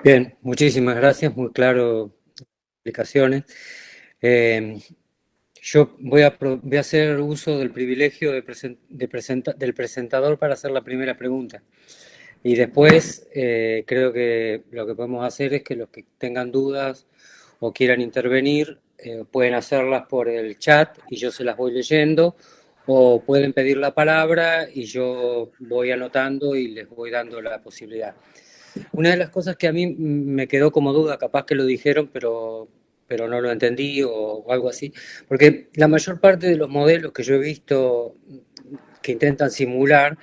Bien, muchísimas gracias, muy claro explicaciones. Yo voy a hacer uso del privilegio del presentador para hacer la primera pregunta. Y después creo que lo que podemos hacer es que los que tengan dudas o quieran intervenir pueden hacerlas por el chat y yo se las voy leyendo, o pueden pedir la palabra y yo voy anotando y les voy dando la posibilidad. Una de las cosas que a mí me quedó como duda, capaz que lo dijeron, pero no lo entendí o algo así, porque la mayor parte de los modelos que yo he visto que intentan simular,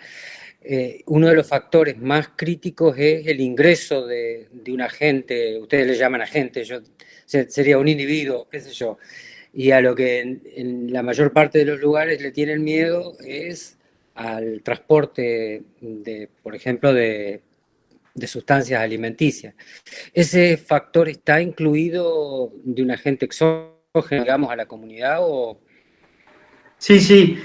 uno de los factores más críticos es el ingreso de un agente, ustedes le llaman agente, sería un individuo, qué sé yo, y a lo que en la mayor parte de los lugares le tienen miedo es al transporte, por ejemplo, de sustancias alimenticias. ¿Ese factor está incluido de un agente exógeno, digamos, a la comunidad? O... Sí.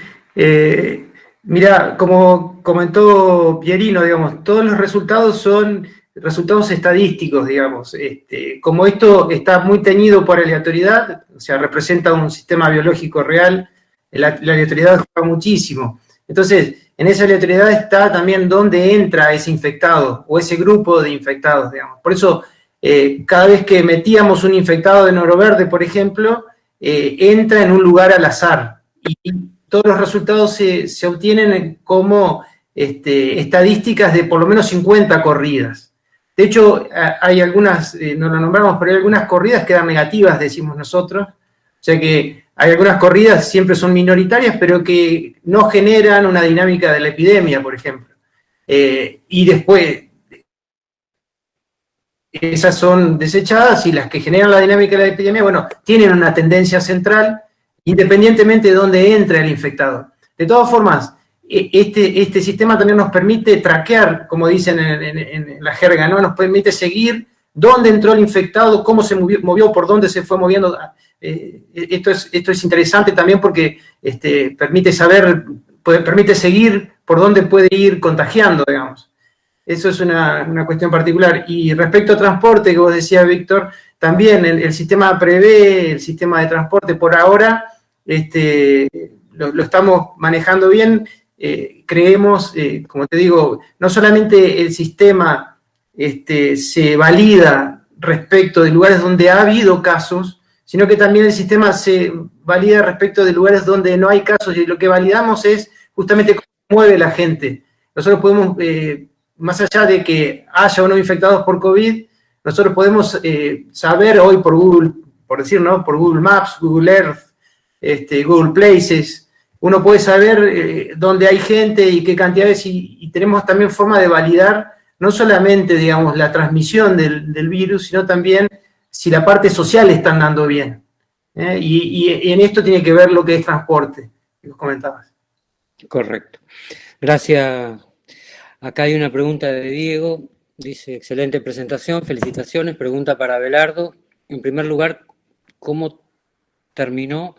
Mira, como comentó Pierino, digamos, todos los resultados son resultados estadísticos, digamos. Como esto está muy teñido por aleatoriedad, o sea, representa un sistema biológico real, la aleatoriedad juega muchísimo. Entonces, en esa aleatoriedad está también dónde entra ese infectado o ese grupo de infectados, digamos. Por eso, cada vez que metíamos un infectado de Oro Verde, por ejemplo, entra en un lugar al azar y todos los resultados se obtienen como estadísticas de por lo menos 50 corridas. De hecho, hay algunas, no lo nombramos, pero hay algunas corridas que dan negativas, decimos nosotros. O sea que hay algunas corridas, siempre son minoritarias, pero que no generan una dinámica de la epidemia, por ejemplo. Y después, esas son desechadas y las que generan la dinámica de la epidemia, bueno, tienen una tendencia central, independientemente de dónde entra el infectado. De todas formas, este sistema también nos permite traquear, como dicen en la jerga, ¿no? Nos permite seguir dónde entró el infectado, cómo se movió, por dónde se fue moviendo. Esto es interesante también porque permite seguir por dónde puede ir contagiando, digamos. Eso es una cuestión particular. Y respecto a transporte, que vos decías, Víctor, también el sistema prevé, el sistema de transporte por ahora, lo estamos manejando bien. Creemos, como te digo, no solamente el sistema se valida respecto de lugares donde ha habido casos, sino que también el sistema se valida respecto de lugares donde no hay casos, y lo que validamos es justamente cómo mueve la gente. Nosotros podemos más allá de que haya o no infectados por COVID, nosotros podemos saber hoy por Google, por decir, ¿no? Por Google Maps, Google Earth, Google Places, uno puede saber dónde hay gente y qué cantidades, y tenemos también forma de validar no solamente, digamos, la transmisión del virus, sino también si la parte social está andando bien. Y en esto tiene que ver lo que es transporte, que vos comentabas. Correcto. Gracias. Acá hay una pregunta de Diego. Dice, excelente presentación, felicitaciones. Pregunta para Abelardo. En primer lugar, ¿cómo terminó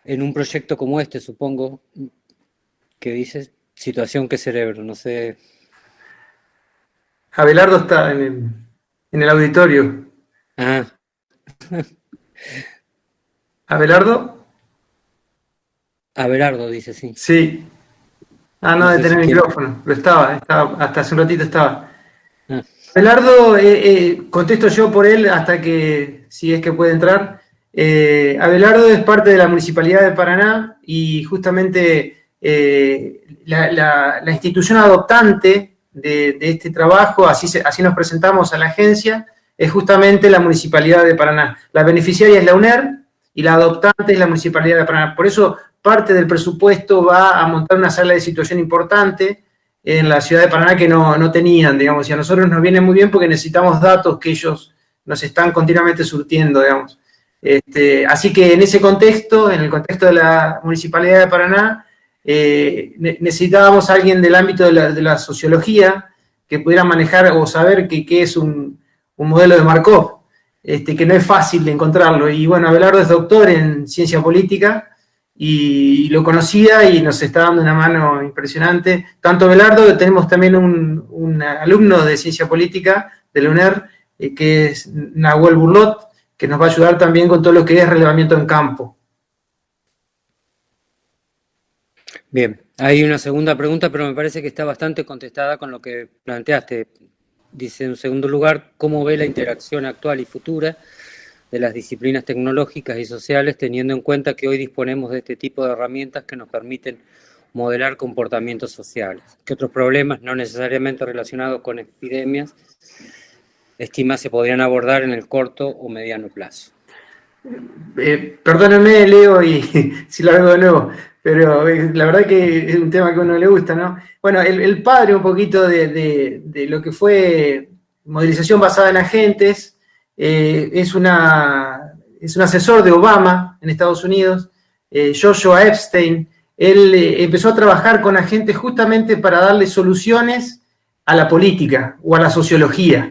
en un proyecto como este, supongo, que dice situación que cerebro? No sé. Abelardo está en el auditorio. Ah. ¿Abelardo? Abelardo dice, sí. Sí. Ah, no, No de sé tener si micrófono, pero estaba, hasta hace un ratito estaba. Ah. Abelardo, contesto yo por él hasta que, si es que puede entrar. Abelardo es parte de la Municipalidad de Paraná y justamente la institución adoptante de este trabajo, así nos presentamos a la agencia, es justamente la Municipalidad de Paraná. La beneficiaria es la UNER y la adoptante es la Municipalidad de Paraná. Por eso parte del presupuesto va a montar una sala de situación importante en la ciudad de Paraná que no tenían, digamos, y a nosotros nos viene muy bien porque necesitamos datos que ellos nos están continuamente surtiendo, digamos. Así que en ese contexto, en el contexto de la Municipalidad de Paraná, necesitábamos a alguien del ámbito de la sociología que pudiera manejar o saber qué es un modelo de Markov, que no es fácil de encontrarlo. Y bueno, Abelardo es doctor en ciencia política, y lo conocía y nos está dando una mano impresionante. Tanto Abelardo, tenemos también un alumno de ciencia política de la UNER, que es Nahuel Burlot, que nos va a ayudar también con todo lo que es relevamiento en campo. Bien, hay una segunda pregunta, pero me parece que está bastante contestada con lo que planteaste. Dice, en segundo lugar, ¿cómo ve la interacción actual y futura de las disciplinas tecnológicas y sociales, teniendo en cuenta que hoy disponemos de este tipo de herramientas que nos permiten modelar comportamientos sociales? ¿Qué otros problemas, no necesariamente relacionados con epidemias, estima se podrían abordar en el corto o mediano plazo? Perdónenme, Leo, y si lo hago de nuevo, pero la verdad que es un tema que a uno le gusta, ¿no? Bueno, el padre un poquito de lo que fue modelización basada en agentes, es un asesor de Obama en Estados Unidos, Joshua Epstein. Él empezó a trabajar con agentes justamente para darle soluciones a la política o a la sociología,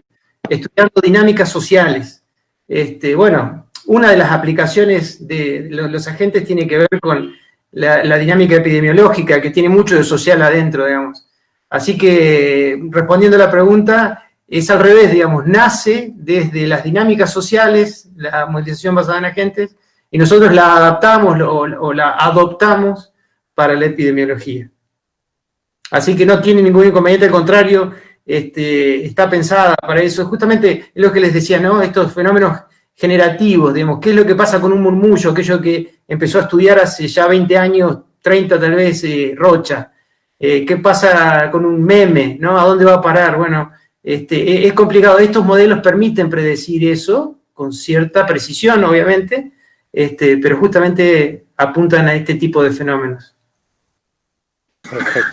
estudiando dinámicas sociales. Bueno, una de las aplicaciones de los agentes tiene que ver con la dinámica epidemiológica, que tiene mucho de social adentro, digamos. Así que, respondiendo a la pregunta, es al revés, digamos, nace desde las dinámicas sociales, la modelización basada en agentes, y nosotros la adaptamos o la adoptamos para la epidemiología. Así que no tiene ningún inconveniente, al contrario, está pensada para eso. Justamente es lo que les decía, ¿no? Estos fenómenos generativos, digamos, ¿qué es lo que pasa con un murmullo? Aquello que empezó a estudiar hace ya 20 años, 30 tal vez, Rocha. ¿Qué pasa con un meme, ¿no? ¿A dónde va a parar? Bueno, es complicado. Estos modelos permiten predecir eso con cierta precisión, obviamente, pero justamente apuntan a este tipo de fenómenos.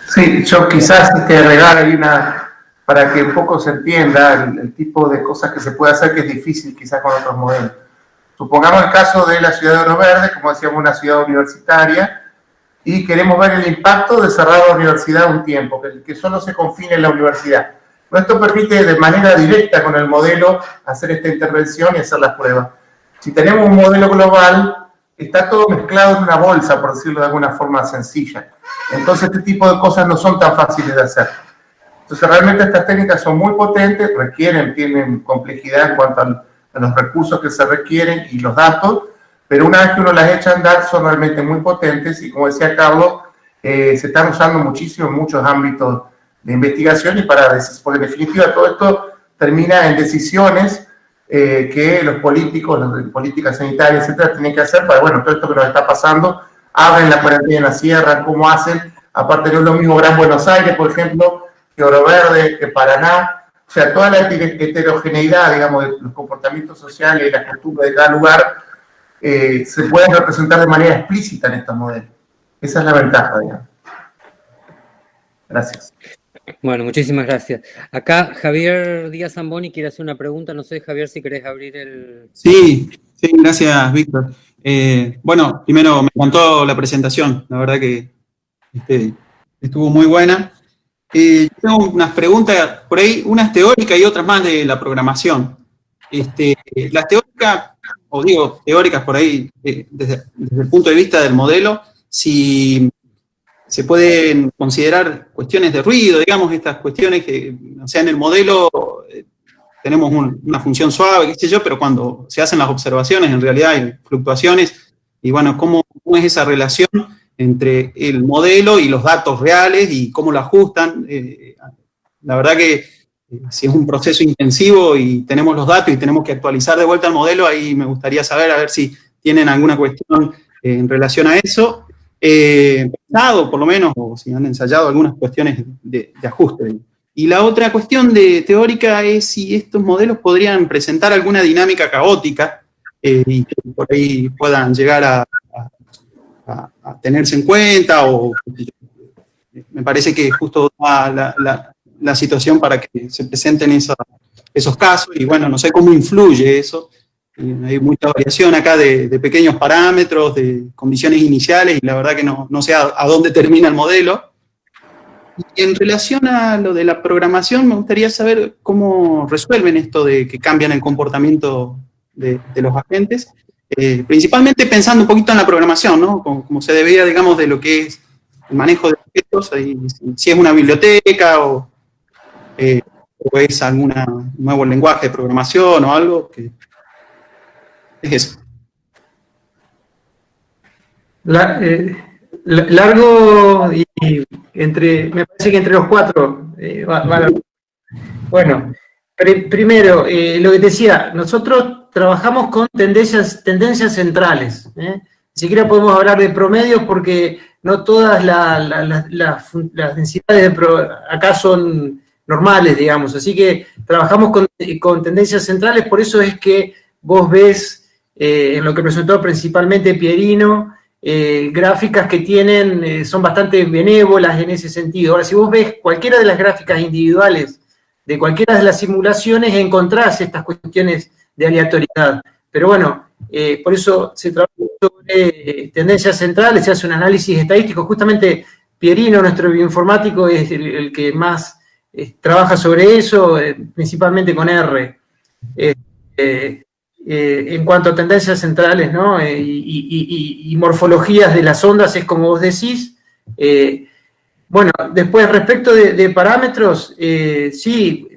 Sí, yo quizás agregar ahí para que un poco se entienda el tipo de cosas que se puede hacer, que es difícil quizás con otros modelos. Supongamos el caso de la ciudad de Oro Verde, como decíamos, una ciudad universitaria, y queremos ver el impacto de cerrar la universidad un tiempo, que solo se confine en la universidad. Esto permite de manera directa con el modelo hacer esta intervención y hacer las pruebas. Si tenemos un modelo global, está todo mezclado en una bolsa, por decirlo de alguna forma sencilla. Entonces este tipo de cosas no son tan fáciles de hacer. Entonces realmente estas técnicas son muy potentes, tienen complejidad en cuanto a los recursos que se requieren y los datos, pero una vez que uno las echa a andar son realmente muy potentes y, como decía Carlos, se están usando muchísimo en muchos ámbitos de investigación y porque en definitiva todo esto termina en decisiones que los políticos, las políticas sanitarias, etcétera, tienen que hacer para, bueno, todo esto que nos está pasando, abren la cuarentena, cierran, cómo hacen. Aparte no es lo mismo Gran Buenos Aires, por ejemplo, que Oro Verde, que Paraná, o sea, toda la heterogeneidad, digamos, de los comportamientos sociales y las costumbres de cada lugar se pueden representar de manera explícita en estos modelos. Esa es la ventaja, digamos. Gracias. Bueno, muchísimas gracias. Acá Javier Díaz Zamboni quiere hacer una pregunta. No sé, Javier, si querés abrir el... Sí, gracias, Víctor. Bueno, primero me encantó la presentación, la verdad que estuvo muy buena. Tengo unas preguntas por ahí, unas teóricas y otras más de la programación. Las teóricas, o digo teóricas por ahí, desde el punto de vista del modelo, si se pueden considerar cuestiones de ruido, digamos, estas cuestiones que, o sea, en el modelo tenemos una función suave, qué sé yo, pero cuando se hacen las observaciones, en realidad hay fluctuaciones, y bueno, ¿cómo es esa relación entre el modelo y los datos reales y cómo lo ajustan? La verdad que si es un proceso intensivo y tenemos los datos y tenemos que actualizar de vuelta el modelo, ahí me gustaría saber, a ver si tienen alguna cuestión en relación a eso, pensado por lo menos, o si han ensayado algunas cuestiones de ajuste. Y la otra cuestión teórica es si estos modelos podrían presentar alguna dinámica caótica y que por ahí puedan llegar a tenerse en cuenta, o me parece que justo da la situación para que se presenten esos casos, y bueno, no sé cómo influye eso. Hay mucha variación acá de pequeños parámetros, de condiciones iniciales, y la verdad que no sé a dónde termina el modelo. Y en relación a lo de la programación, me gustaría saber cómo resuelven esto de que cambian el comportamiento de los agentes, principalmente pensando un poquito en la programación, ¿no? Como se debía, digamos, de lo que es el manejo de objetos, si es una biblioteca o es algún nuevo lenguaje de programación o algo, que es eso. Largo y me parece que entre los cuatro. Bueno, primero, lo que te decía, nosotros trabajamos con tendencias centrales. Ni siquiera podemos hablar de promedios porque no todas las densidades acá son normales, digamos. Así que trabajamos con tendencias centrales, por eso es que vos ves en lo que presentó principalmente Pierino, gráficas que son bastante benévolas en ese sentido. Ahora, si vos ves cualquiera de las gráficas individuales de cualquiera de las simulaciones, encontrás estas cuestiones de aleatoriedad. Pero bueno, por eso se trabaja sobre tendencias centrales, se hace un análisis estadístico. Justamente Pierino, nuestro bioinformático, es el que más trabaja sobre eso, principalmente con R. En cuanto a tendencias centrales, ¿no? Y morfologías de las ondas, es como vos decís. Bueno, después respecto de parámetros, sí,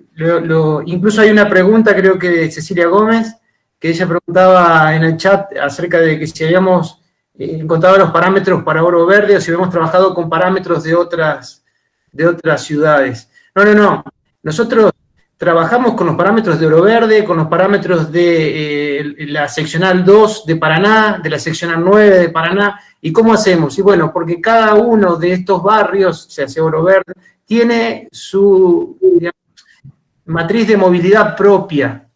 incluso hay una pregunta, creo que de Cecilia Gómez, que ella preguntaba en el chat acerca de que si habíamos encontrado los parámetros para Oro Verde o si habíamos trabajado con parámetros de otras ciudades. No. Nosotros trabajamos con los parámetros de Oro Verde, con los parámetros de la seccional 2 de Paraná, de la seccional 9 de Paraná. ¿Y cómo hacemos? Y bueno, porque cada uno de estos barrios, se hace Oro Verde, tiene su, digamos, matriz de movilidad propia.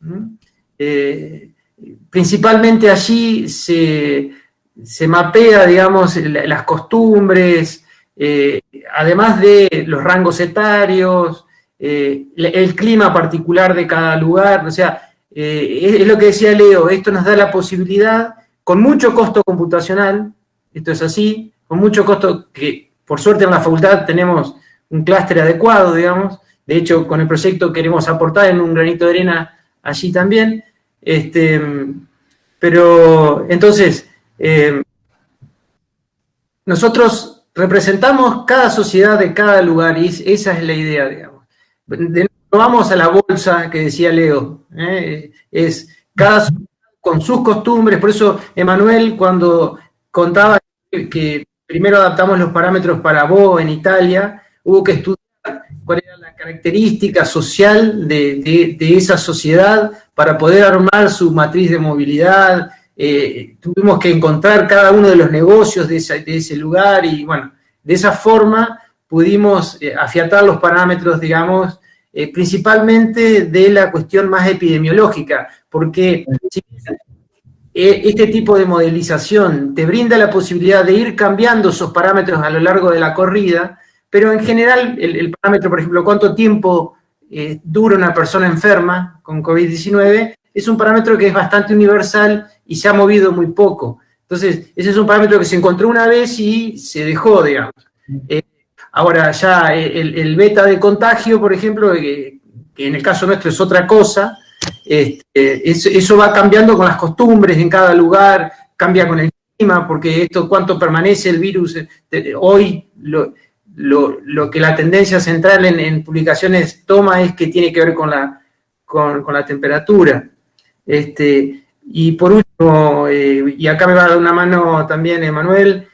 Principalmente allí se mapea, digamos, las costumbres, además de los rangos etarios, el clima particular de cada lugar. O sea, es lo que decía Leo, esto nos da la posibilidad, con mucho costo computacional, esto es así, con mucho costo, que por suerte en la facultad tenemos un clúster adecuado, digamos. De hecho, con el proyecto queremos aportar en un granito de arena allí también. Pero entonces, nosotros representamos cada sociedad de cada lugar y esa es la idea, digamos. Vamos a la bolsa que decía Leo, es cada sociedad con sus costumbres. Por eso Emanuel, cuando contaba que primero adaptamos los parámetros para Bo en Italia, hubo que estudiar cuál era la característica social de esa sociedad para poder armar su matriz de movilidad. Tuvimos que encontrar cada uno de los negocios de ese lugar y bueno, de esa forma pudimos afiatar los parámetros, digamos, principalmente de la cuestión más epidemiológica, porque si este tipo de modelización te brinda la posibilidad de ir cambiando esos parámetros a lo largo de la corrida, pero en general el parámetro, por ejemplo, cuánto tiempo dura una persona enferma con COVID-19, es un parámetro que es bastante universal y se ha movido muy poco. Entonces, ese es un parámetro que se encontró una vez y se dejó, digamos. Ahora ya el beta de contagio, por ejemplo, que en el caso nuestro es otra cosa, eso va cambiando con las costumbres en cada lugar, cambia con el clima, porque esto cuánto permanece el virus. Hoy lo que la tendencia central en publicaciones toma es que tiene que ver con la temperatura. Y por último, y acá me va a dar una mano también Emanuel,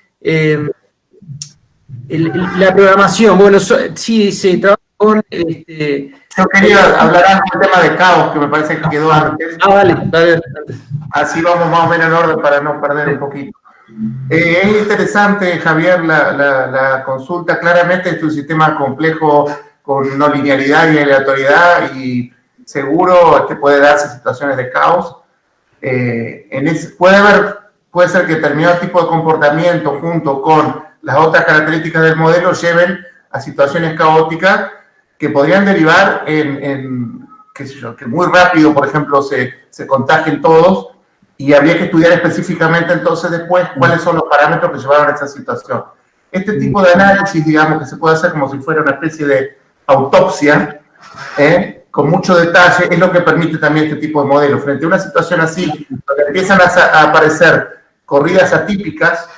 la programación, bueno, sí, se trabaja con... Yo quería hablar antes del tema de caos, que me parece que quedó antes. Vale. Así vamos más o menos en orden para no perder un poquito. Es interesante, Javier, la consulta. Claramente es un sistema complejo con no linealidad y aleatoriedad y seguro puede darse situaciones de caos. Puede ser que determinado tipo de comportamiento junto con las otras características del modelo lleven a situaciones caóticas que podrían derivar en qué sé yo, que muy rápido, por ejemplo, se contagien todos, y habría que estudiar específicamente entonces después cuáles son los parámetros que llevaron a esa situación. Este tipo de análisis, digamos, que se puede hacer como si fuera una especie de autopsia, con mucho detalle, es lo que permite también este tipo de modelo. Frente a una situación así, donde empiezan a aparecer corridas atípicas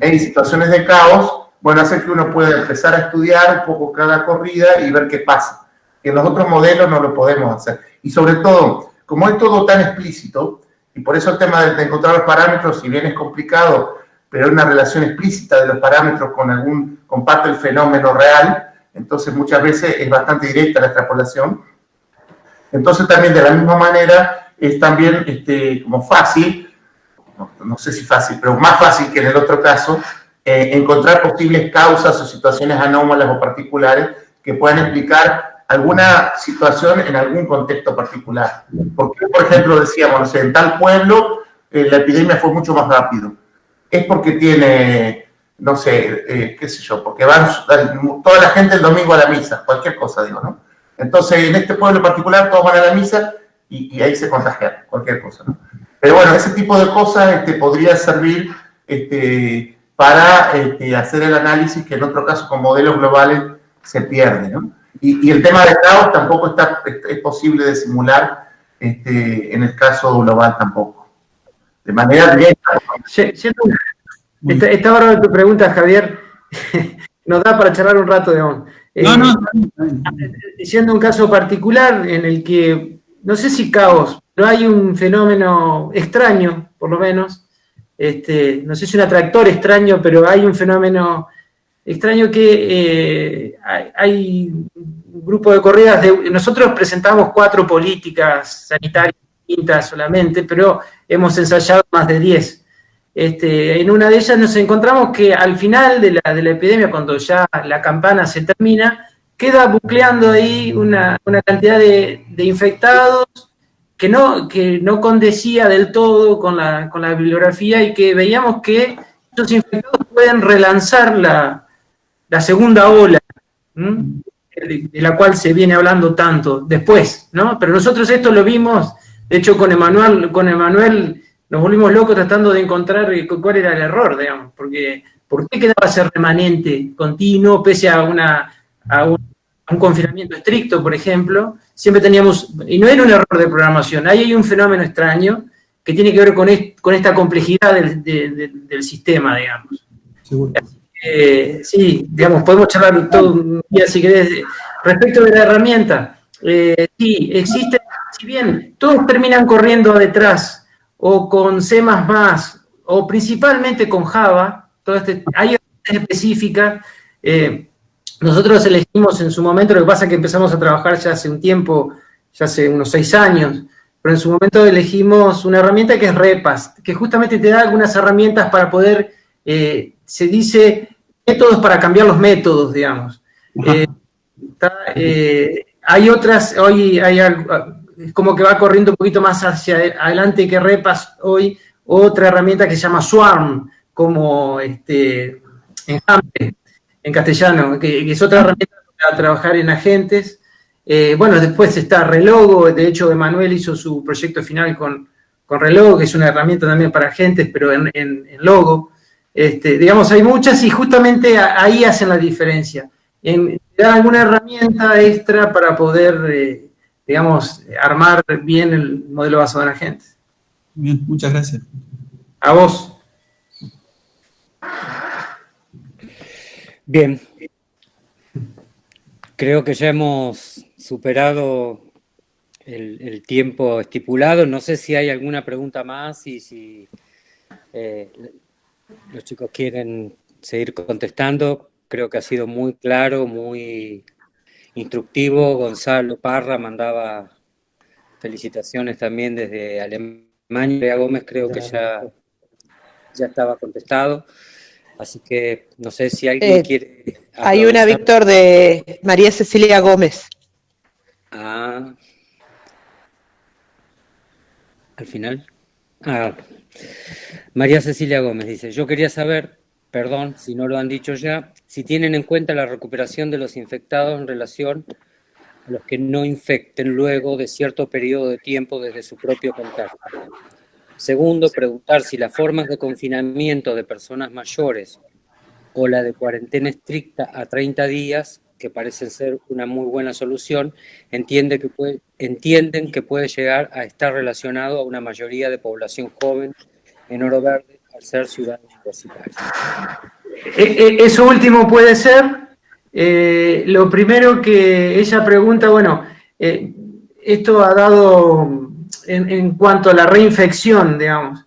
y situaciones de caos, bueno, hace que uno pueda empezar a estudiar un poco cada corrida y ver qué pasa. En los otros modelos no lo podemos hacer. Y sobre todo, como es todo tan explícito, y por eso el tema de encontrar los parámetros, si bien es complicado, pero hay una relación explícita de los parámetros con parte del fenómeno real, entonces muchas veces es bastante directa la extrapolación. Entonces también de la misma manera es también como fácil, no sé si fácil, pero más fácil que en el otro caso, encontrar posibles causas o situaciones anómalas o particulares que puedan explicar alguna situación en algún contexto particular. Porque, por ejemplo, decíamos, no sé, en tal pueblo la epidemia fue mucho más rápido. Es porque tiene, no sé, qué sé yo, porque van toda la gente el domingo a la misa, cualquier cosa, digo, ¿no? Entonces, en este pueblo en particular, todos van a la misa y ahí se contagian, cualquier cosa, ¿no? Pero bueno, ese tipo de cosas podría servir para hacer el análisis que en otro caso con modelos globales se pierde, ¿no? Y el tema de caos tampoco es posible de simular en el caso global tampoco. De manera directa. Está bárbaro tu pregunta, Javier. Nos da para charlar un rato, digamos. Siendo un caso particular en el que, no sé si caos, pero hay un fenómeno extraño, por lo menos, no sé si un atractor extraño, pero hay un fenómeno extraño que hay un grupo de corridas, nosotros presentamos 4 políticas sanitarias distintas solamente, pero hemos ensayado más de 10. En una de ellas nos encontramos que al final de la epidemia, cuando ya la campana se termina, queda bucleando ahí una cantidad de infectados que no condecía del todo con la bibliografía y que veíamos que estos infectados pueden relanzar la segunda ola, de la cual se viene hablando tanto después, ¿no? Pero nosotros esto lo vimos, de hecho con Emanuel nos volvimos locos tratando de encontrar cuál era el error, digamos, porque ¿por qué quedaba ese remanente continuo pese a un confinamiento estricto, por ejemplo? Siempre teníamos, y no era un error de programación, ahí hay un fenómeno extraño que tiene que ver con esta complejidad del sistema, digamos. Seguro. Sí, digamos, podemos charlar todo un día si querés. Respecto de la herramienta, sí, existe, si bien todos terminan corriendo detrás, o con C++, o principalmente con Java, hay herramientas específicas. Nosotros elegimos en su momento, lo que pasa es que empezamos a trabajar ya hace un tiempo, ya hace unos 6 años, pero en su momento elegimos una herramienta que es Repas, que justamente te da algunas herramientas para poder, se dice, métodos para cambiar los métodos, digamos. Hay otras, hoy hay algo, es como que va corriendo un poquito más hacia adelante que Repas hoy, otra herramienta que se llama Swarm, como enjambre en castellano, que es otra herramienta para trabajar en agentes. Bueno, después está Relogo, de hecho Emanuel hizo su proyecto final con Relogo, que es una herramienta también para agentes, pero en Logo. Digamos, hay muchas y justamente ahí hacen la diferencia. En dar alguna herramienta extra para poder, digamos, armar bien el modelo basado en agentes. Bien, muchas gracias. A vos. Bien. Creo que ya hemos superado el tiempo estipulado. No sé si hay alguna pregunta más y si los chicos quieren seguir contestando. Creo que ha sido muy claro, muy instructivo. Gonzalo Parra mandaba felicitaciones también desde Alemania. Lea Gómez creo que ya estaba contestado. Así que no sé si alguien quiere aprovechar. Hay una, Víctor, de María Cecilia Gómez. ¿Al final? María Cecilia Gómez dice, yo quería saber, perdón si no lo han dicho ya, si tienen en cuenta la recuperación de los infectados en relación a los que no infecten luego de cierto periodo de tiempo desde su propio contacto. Segundo, preguntar si las formas de confinamiento de personas mayores o la de cuarentena estricta a 30 días, que parecen ser una muy buena solución, entienden que puede llegar a estar relacionado a una mayoría de población joven en Oro Verde al ser ciudad universitaria. Eso último puede ser. Lo primero que ella pregunta, bueno, esto ha dado en cuanto a la reinfección, digamos.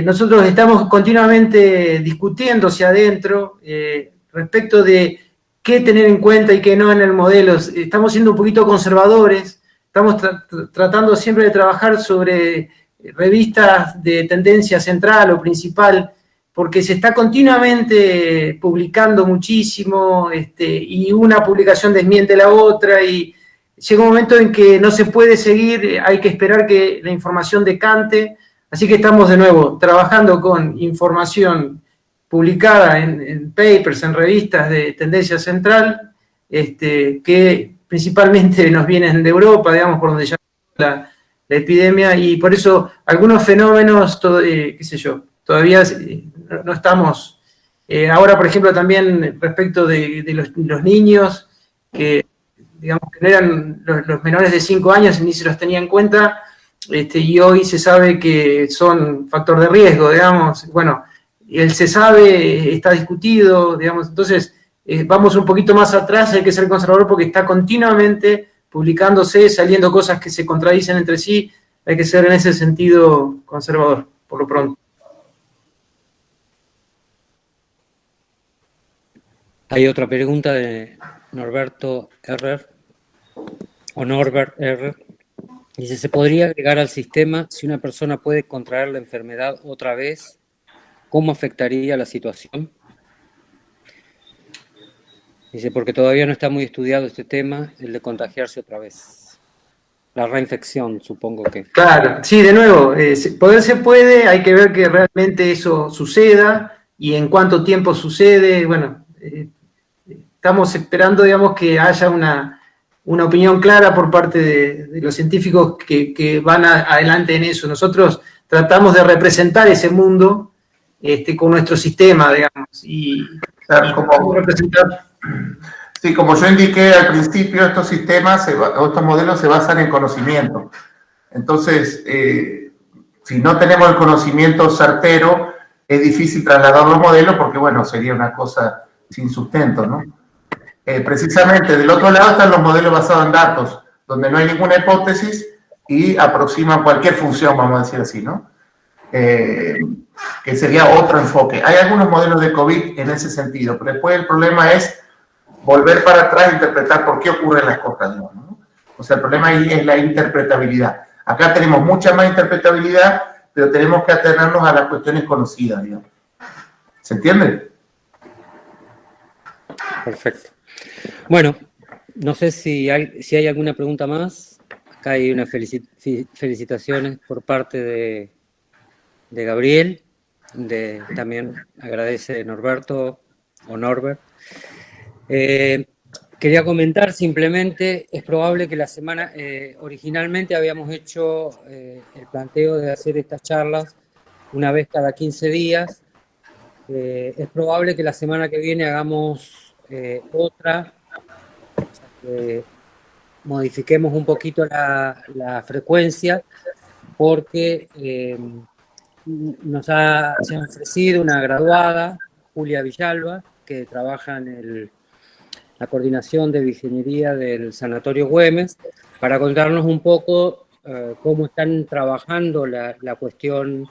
Nosotros estamos continuamente discutiendo hacia adentro respecto de qué tener en cuenta y qué no en el modelo. Estamos siendo un poquito conservadores, estamos tratando siempre de trabajar sobre revistas de tendencia central o principal, porque se está continuamente publicando muchísimo y una publicación desmiente la otra y llega un momento en que no se puede seguir, hay que esperar que la información decante, así que estamos de nuevo trabajando con información publicada en papers, en revistas de tendencia central, que principalmente nos vienen de Europa, digamos, por donde ya la epidemia, y por eso algunos fenómenos, qué sé yo, todavía no estamos. Ahora, por ejemplo, también respecto de los niños, que digamos que no eran los menores de 5 años, ni se los tenía en cuenta, y hoy se sabe que son factor de riesgo, digamos. Bueno, el se sabe, está discutido, digamos, entonces vamos un poquito más atrás, hay que ser conservador porque está continuamente publicándose, saliendo cosas que se contradicen entre sí, hay que ser en ese sentido conservador, por lo pronto. Hay otra pregunta de Norberto Herrer, o Norbert Herrer. Dice, ¿se podría agregar al sistema si una persona puede contraer la enfermedad otra vez? ¿Cómo afectaría la situación? Dice, porque todavía no está muy estudiado este tema, el de contagiarse otra vez. La reinfección, supongo que. Claro, sí, de nuevo, poder se puede, hay que ver que realmente eso suceda y en cuánto tiempo sucede. Bueno, estamos esperando, digamos, que haya una opinión clara por parte de los científicos que van adelante en eso. Nosotros tratamos de representar ese mundo con nuestro sistema, digamos, y como representar. Sí, como yo indiqué al principio, estos sistemas, estos modelos se basan en conocimiento. Entonces, si no tenemos el conocimiento certero, es difícil trasladar los modelos porque, bueno, sería una cosa sin sustento, ¿no? Precisamente, del otro lado están los modelos basados en datos, donde no hay ninguna hipótesis y aproximan cualquier función, vamos a decir así, ¿no? Que sería otro enfoque. Hay algunos modelos de COVID en ese sentido, pero después el problema es volver para atrás e interpretar por qué ocurren las cosas, ¿no? O sea, el problema ahí es la interpretabilidad. Acá tenemos mucha más interpretabilidad, pero tenemos que atenernos a las cuestiones conocidas, digamos. ¿Se entiende? Perfecto. Bueno, no sé si hay alguna pregunta más. Acá hay unas felicitaciones por parte de Gabriel. También agradece Norberto o Norbert. Quería comentar simplemente, es probable que la semana, originalmente habíamos hecho el planteo de hacer estas charlas una vez cada 15 días. Es probable que la semana que viene hagamos otra, o sea, que modifiquemos un poquito la frecuencia, porque se ha ofrecido una graduada, Julia Villalba, que trabaja en la coordinación de bioingeniería del Sanatorio Güemes, para contarnos un poco cómo están trabajando la cuestión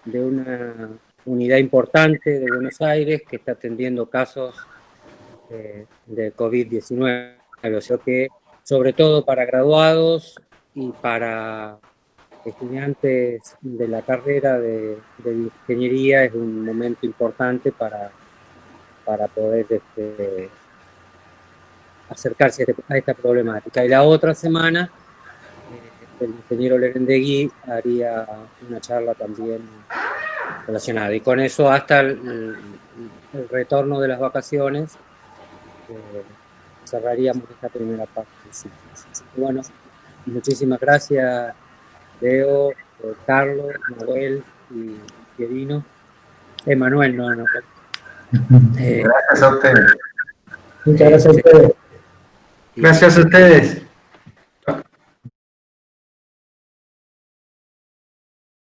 de una unidad importante de Buenos Aires que está atendiendo casos de COVID-19. O sea que, sobre todo para graduados y para estudiantes de la carrera de ingeniería, es un momento importante para poder acercarse a esta problemática. Y la otra semana, el ingeniero Lerendegui haría una charla también relacionada. Y con eso, hasta el retorno de las vacaciones, cerraríamos esta primera parte. Así que, bueno, muchísimas gracias, Leo, Carlos, Manuel y Pierino. Manuel, no. Gracias a ustedes. Muchas gracias a ustedes. Gracias a ustedes.